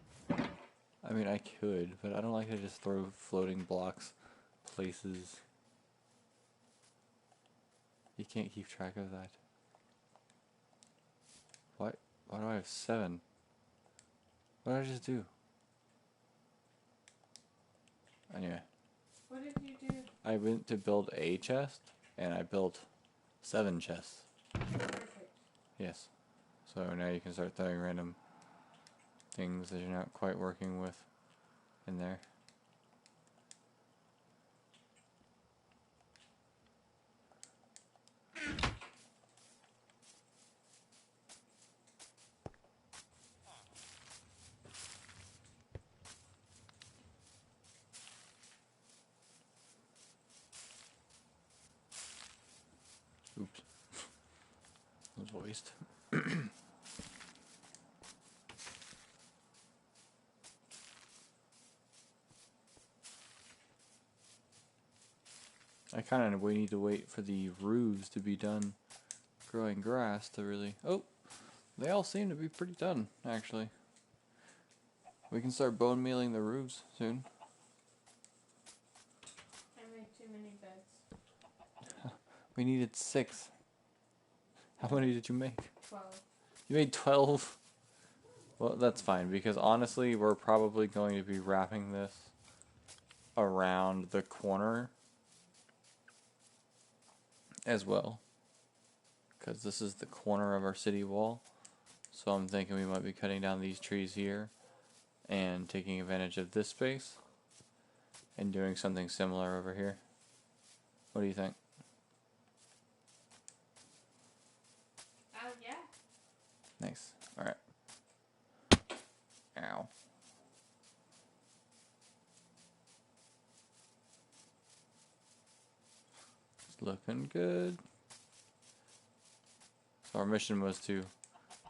I mean, I could, but I don't like to just throw floating blocks places. You can't keep track of that. Why do I have 7? What did I just do? Anyway. What did you do? I went to build a chest, and I built 7 chests. Perfect. Yes. So now you can start throwing random things that you're not quite working with in there. Oops. That was a waste. We need to wait for the roofs to be done growing grass to really... Oh! They all seem to be pretty done, actually. We can start bone mealing the roofs soon. I made too many beds. We needed 6. How many did you make? 12. You made 12? Well, that's fine, because honestly, we're probably going to be wrapping this around the corner as well. Because this is the corner of our city wall. So I'm thinking we might be cutting down these trees here and taking advantage of this space and doing something similar over here. What do you think? Yeah. Nice. Alright. Ow. It's looking good. So our mission was to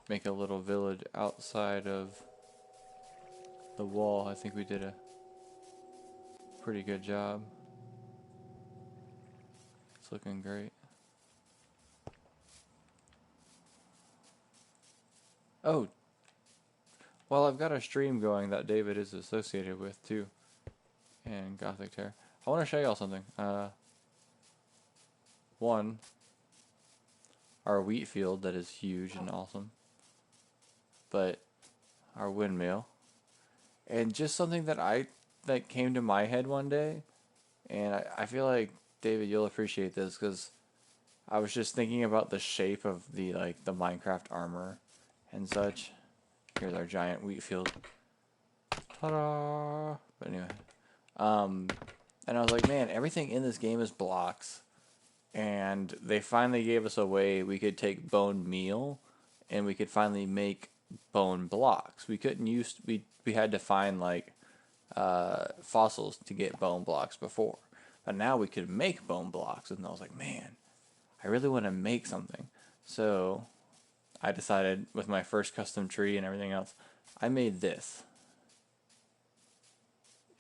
make a little village outside of the wall. I think we did a pretty good job. It's looking great. Oh, well, I've got a stream going that David is associated with too, in Gothic Terror. I want to show y'all something. One, our wheat field that is huge and awesome, but our windmill, and just something that came to my head one day, and I feel like David, you'll appreciate this because I was just thinking about the shape of the Minecraft armor and such. Here's our giant wheat field. Ta-da! But anyway, and I was like, man, everything in this game is blocks. And they finally gave us a way we could take bone meal and we could finally make bone blocks. We couldn't use, we had to find fossils to get bone blocks before. But now we could make bone blocks. And I was like, man, I really want to make something. So I decided with my first custom tree and everything else, I made this.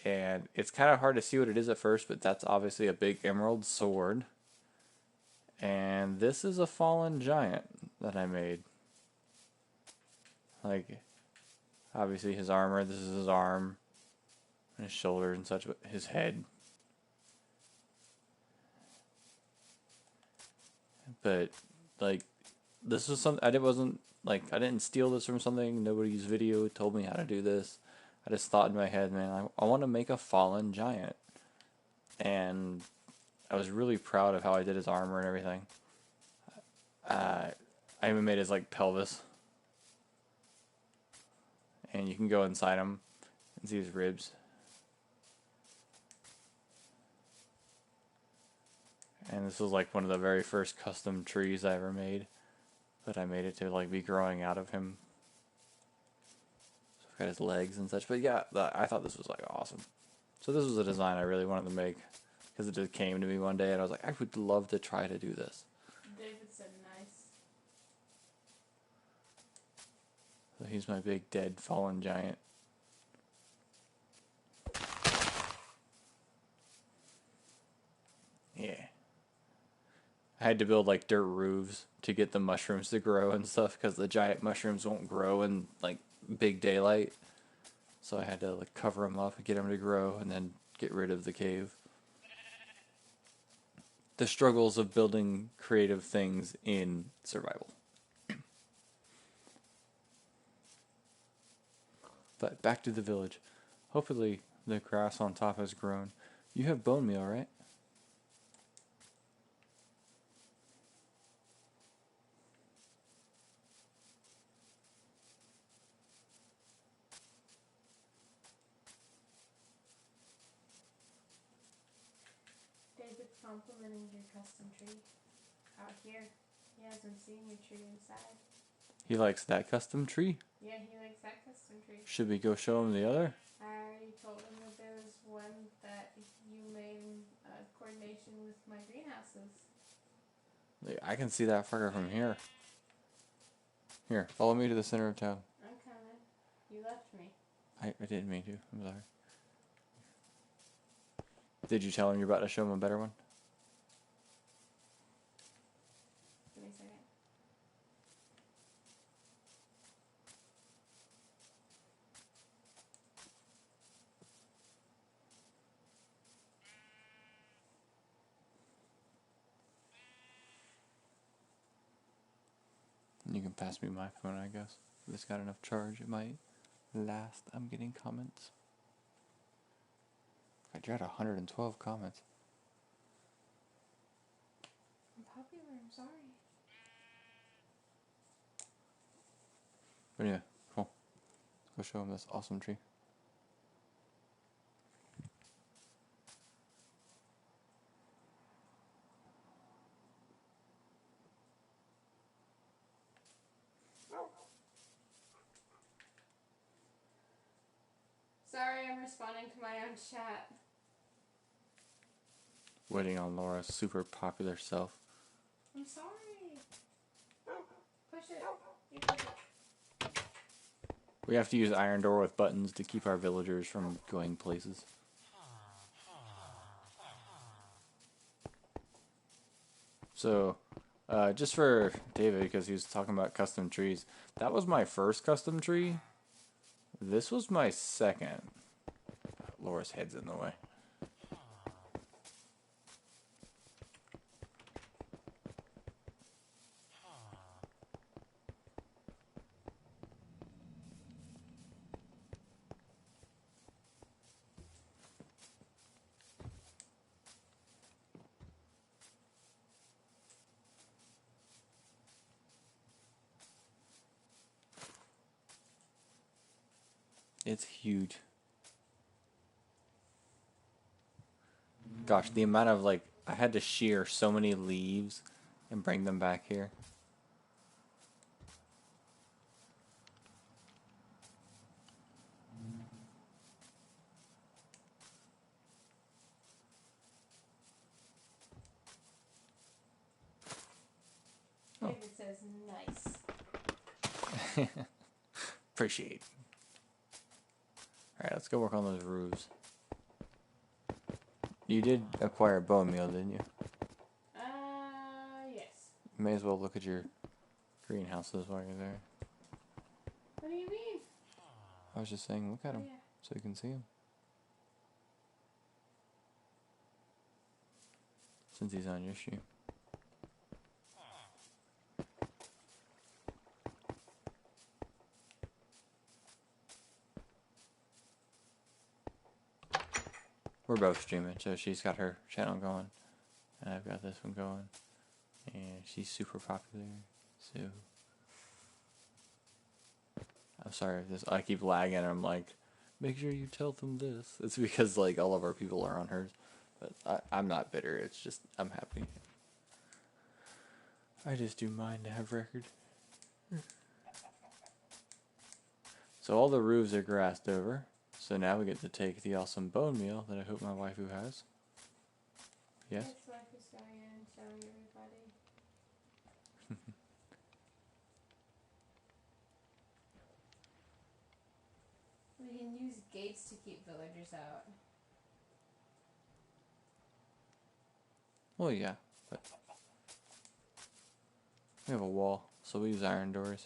And it's kind of hard to see what it is at first, but that's obviously a big emerald sword. And this is a fallen giant that I made. Obviously his armor, this is his arm, and his shoulders and such, but his head. But, this was something, I didn't steal this from something, nobody's video told me how to do this. I just thought in my head, man, I want to make a fallen giant. And I was really proud of how I did his armor and everything. I even made his pelvis, and you can go inside him and see his ribs. And this was one of the very first custom trees I ever made, but I made it to be growing out of him. So I've got his legs and such. But yeah, I thought this was awesome. So this was a design I really wanted to make because it just came to me one day, and I was like, I would love to try to do this. David said nice. So he's my big dead fallen giant. Yeah. I had to build dirt roofs to get the mushrooms to grow and stuff because the giant mushrooms won't grow in big daylight. So I had to cover them up and get them to grow and then get rid of the cave. The struggles of building creative things in survival. But back to the village. Hopefully the grass on top has grown. You have bone meal, right? David's complimenting your custom tree out here. He hasn't seen your tree inside. He likes that custom tree? Yeah, he likes that custom tree. Should we go show him the other? I already told him that there was one that you made in coordination with my greenhouses. I can see that fucker from here. Here, follow me to the center of town. I'm coming. You left me. I didn't mean to. I'm sorry. Did you tell him you're about to show him a better one? Give me a second. You can pass me my phone, I guess. If it's got enough charge, it might last. I'm getting comments. I got 112 comments. I'm popular, I'm sorry. But anyway, cool. Let's go show him this awesome tree. responding to my own chat. Waiting on Laura's super popular self. I'm sorry. Push it. You push it. We have to use iron door with buttons to keep our villagers from going places. So, just for David, because he was talking about custom trees, that was my first custom tree. This was my second. Laura's head's in the way. It's huge. Gosh, the amount of, like, I had to shear so many leaves and bring them back here. David says nice. Appreciate. Alright, let's go work on those roofs. You did acquire bone meal, didn't you? Yes. You may as well look at your greenhouses while you're there. What do you mean? I was just saying, look at them, Yeah. so you can see them. Since he's on your stream. We're both streaming, so she's got her channel going, and I've got this one going, and she's super popular, so... I'm sorry if this, I keep lagging, and I'm like, make sure you tell them this. It's because, like, all of our people are on hers, but I'm not bitter, it's just, I'm happy. I just do mine to have record. So all the roofs are grassed over. So now we get to take the awesome bone meal that I hope my waifu has. Yes? That's why he's going in and showing everybody. We can use gates to keep villagers out. Well, yeah, but we have a wall, so we use iron doors.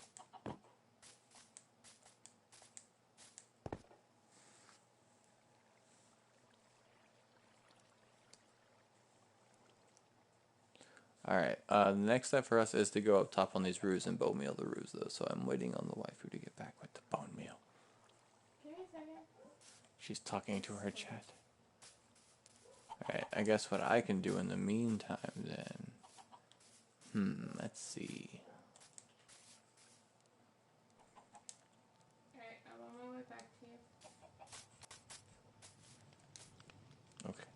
Alright, the next step for us is to go up top on these roofs and bone meal the roofs, though, so I'm waiting on the waifu to get back with the bone meal. Give me a second. She's talking to her chat. Alright, I guess what I can do in the meantime, then... let's see. Alright, I'm on my way back to you. Okay.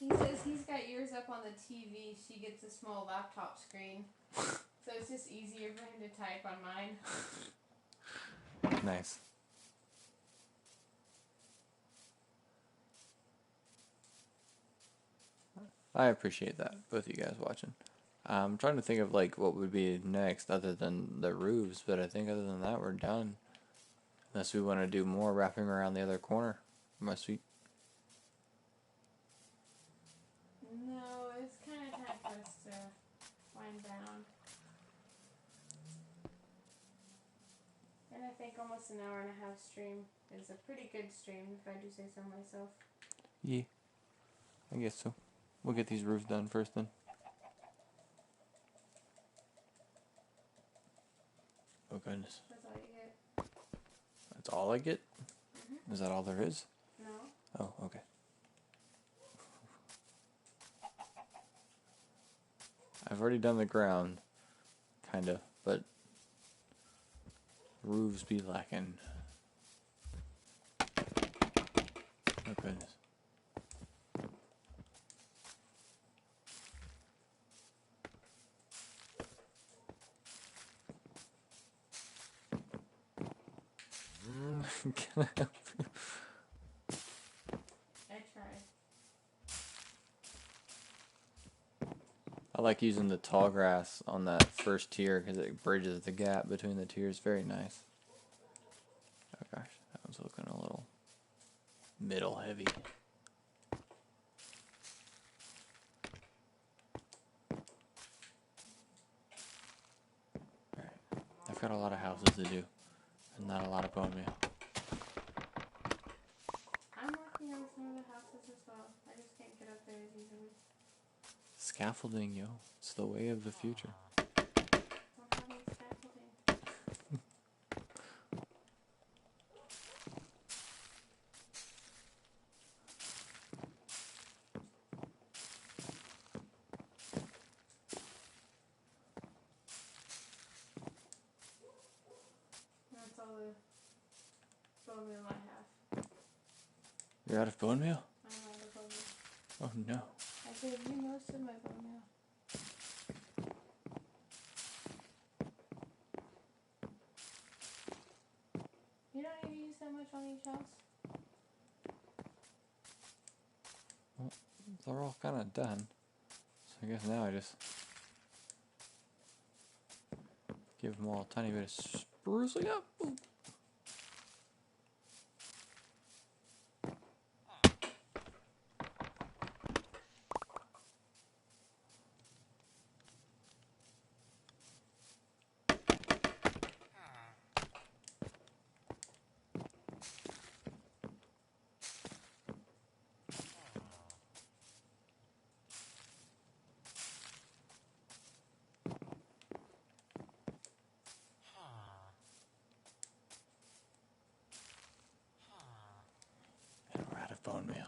He says he's got yours up on the TV. She gets a small laptop screen. So it's just easier for him to type on mine. Nice. I appreciate that, both of you guys watching. I'm trying to think of like what would be next other than the roofs, but I think other than that we're done. Unless we want to do more wrapping around the other corner. My sweet. No, it's kind of time for us to wind down. And I think almost an hour and a half stream is a pretty good stream, if I do say so myself. Yeah, I guess so. We'll get these roofs done first then. Oh goodness. That's all you get. That's all I get? Mm-hmm. Is that all there is? No. Oh, okay. I've already done the ground, kinda, but roofs be lacking. Oh goodness. Can I help you? I tried. I like using the tall grass on that first tier because it bridges the gap between the tiers. Very nice. Oh gosh, that one's looking a little middle heavy. Alright, I've got a lot of houses to do and not a lot of bone meal. I'm working on some of the houses as well. I just can't get up there as easily. Scaffolding, yo. It's the way of the future. Don't have any scaffolding. That's all the bone meal I have. You're out of bone meal? I'm out of bone meal. Oh no. I gave you most of my bone meal. You don't need to use that much on each house? Well, they're all kind of done. So I guess now I just give them all a tiny bit of sprucing up. Ooh. And we're out of bone meal.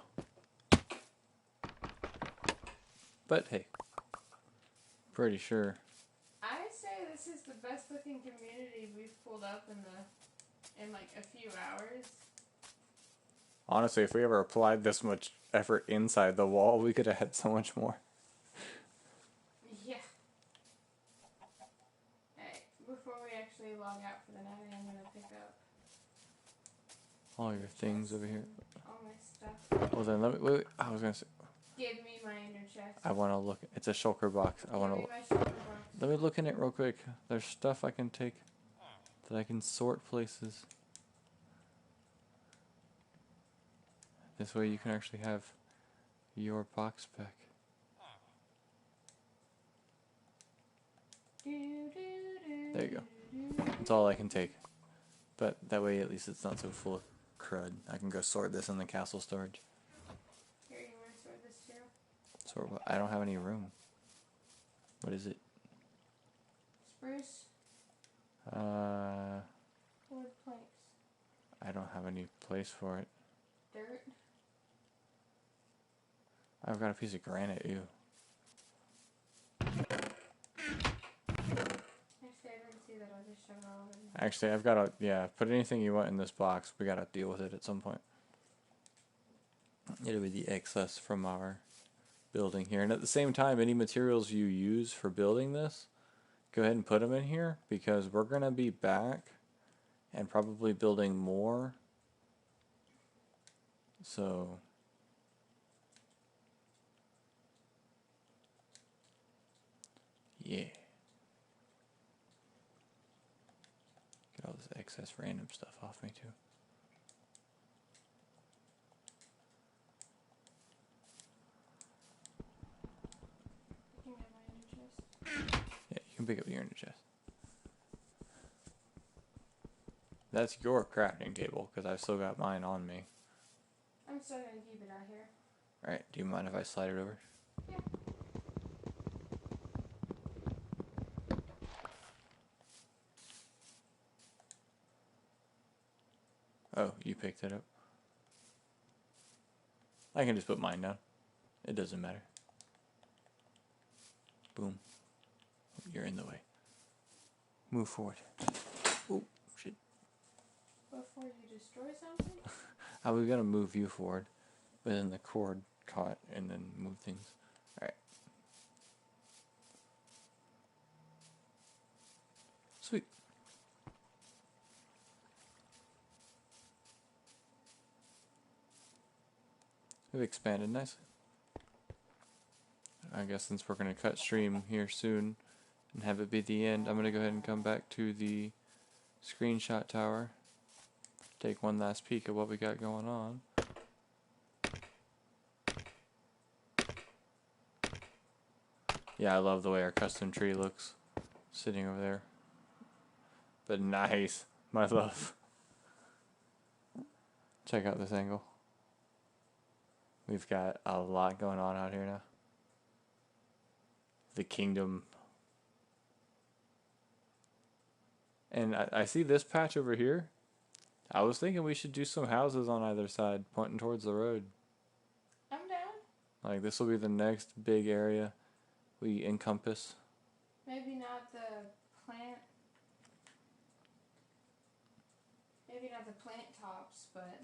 But hey, pretty sure. I say this is the best looking community we've pulled up in like a few hours. Honestly, if we ever applied this much effort inside the wall, we could have had so much more. Yeah. Alright, before we actually log out for the night, I'm gonna pick up All your things over here. all my stuff. Well then, let me. Wait, I was gonna say. Give me my inner chest. I want to look. It's a shulker box. I want Give me to. my shoulder box. Let me look in it real quick. There's stuff I can take that I can sort places. This way you can actually have your box back. There you go. That's all I can take. But that way at least it's not so full of crud. I can go sort this in the castle storage. Here, you want to sort this too? Sort what? I don't have any room. What is it? Spruce, Uh, wood planks, I don't have any place for it. dirt. I've got a piece of granite, ew. Actually, I didn't see that. I'll just shove it all over. Actually, I've got to, yeah, put anything you want in this box. We got to deal with it at some point. It'll be the excess from our building here. And at the same time, any materials you use for building this, go ahead and put them in here because we're going to be back and probably building more. So yeah. Get all this excess random stuff off me too. You can have my inner chest. Yeah, you can pick up your inner chest. That's your crafting table because I've still got mine on me. I'm still gonna keep it out here. Alright, do you mind if I slide it over? Yeah. Oh, you picked it up. I can just put mine down. It doesn't matter. Boom. You're in the way. Move forward. Oh, shit. Before you destroy something? I was gonna move you forward, but then the cord caught and then move things. Alright. Sweet. We've expanded nicely. I guess since we're going to cut stream here soon and have it be the end, I'm going to go ahead and come back to the screenshot tower. Take one last peek at what we got going on. Yeah, I love the way our custom tree looks sitting over there. But nice, my love. Check out this angle. We've got a lot going on out here now. The kingdom. And I see this patch over here. I was thinking we should do some houses on either side, pointing towards the road. I'm down. Like, this will be the next big area we encompass. Maybe not the plant. Maybe not the plant tops, but...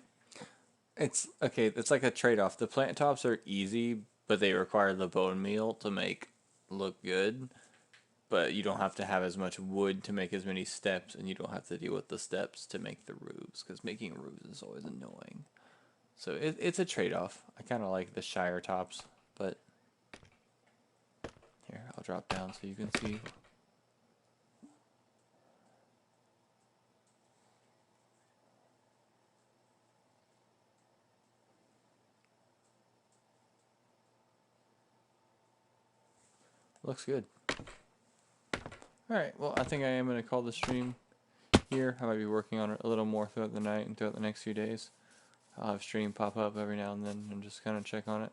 It's, okay, it's like a trade-off. The plant tops are easy, but they require the bone meal to make look good. But you don't have to have as much wood to make as many steps, and you don't have to deal with the steps to make the roofs, because making roofs is always annoying. So it's a trade-off. I kind of like the Shire tops, but here, I'll drop down so you can see. Looks good. Alright, well, I think I am going to call the stream here. I might be working on it a little more throughout the night and throughout the next few days. I'll have stream pop up every now and then and just kind of check on it.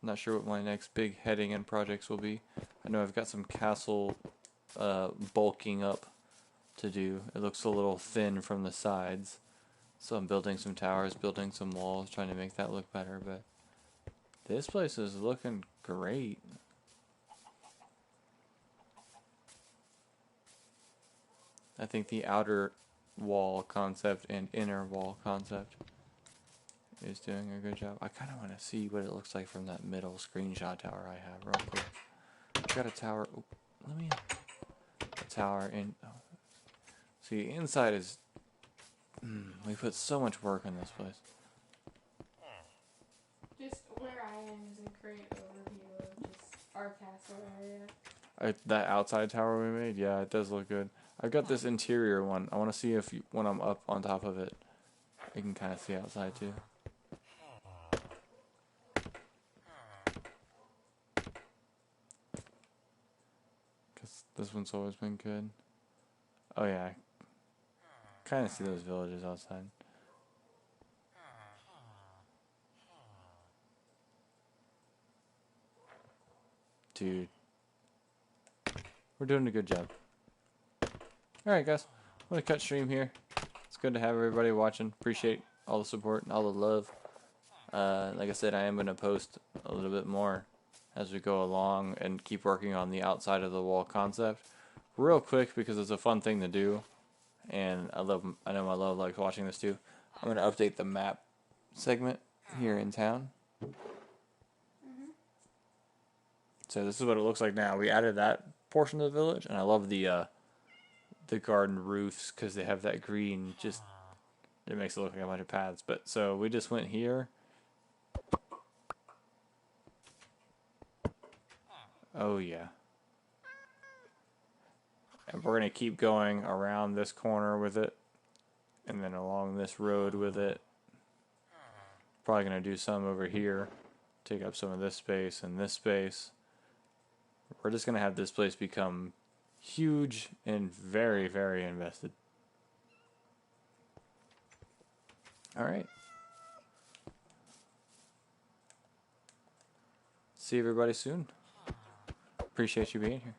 I'm not sure what my next big heading and projects will be. I know I've got some castle bulking up to do. It looks a little thin from the sides. So I'm building some towers, building some walls, trying to make that look better. But this place is looking great. I think the outer wall concept and inner wall concept is doing a good job. I kind of want to see what it looks like from that middle screenshot tower I have real quick. I've got a tower. Oh, let me a tower in. Oh. See, inside is. We put so much work in this place. Just where I am is a great overview of just our castle area. That outside tower we made, yeah, it does look good. I've got this interior one. I want to see if when I'm up on top of it, you can kind of see outside too. Because this one's always been good. Oh yeah, I kind of see those villages outside. Dude. We're doing a good job. Alright guys, I'm going to cut stream here. It's good to have everybody watching. Appreciate all the support and all the love. Like I said, I am going to post a little bit more as we go along and keep working on the outside of the wall concept. Real quick, because it's a fun thing to do. And I know my love likes watching this too. I'm going to update the map segment here in town. So this is what it looks like now. We added that portion of the village, and I love the garden roofs because they have that green. Just it makes it look like a bunch of paths. But so we just went here. Oh yeah. And we're gonna keep going around this corner with it, and then along this road with it. Probably gonna do some over here, take up some of this space and this space. We're just gonna have this place become huge and very, very invested. Alright. See everybody soon. Appreciate you being here.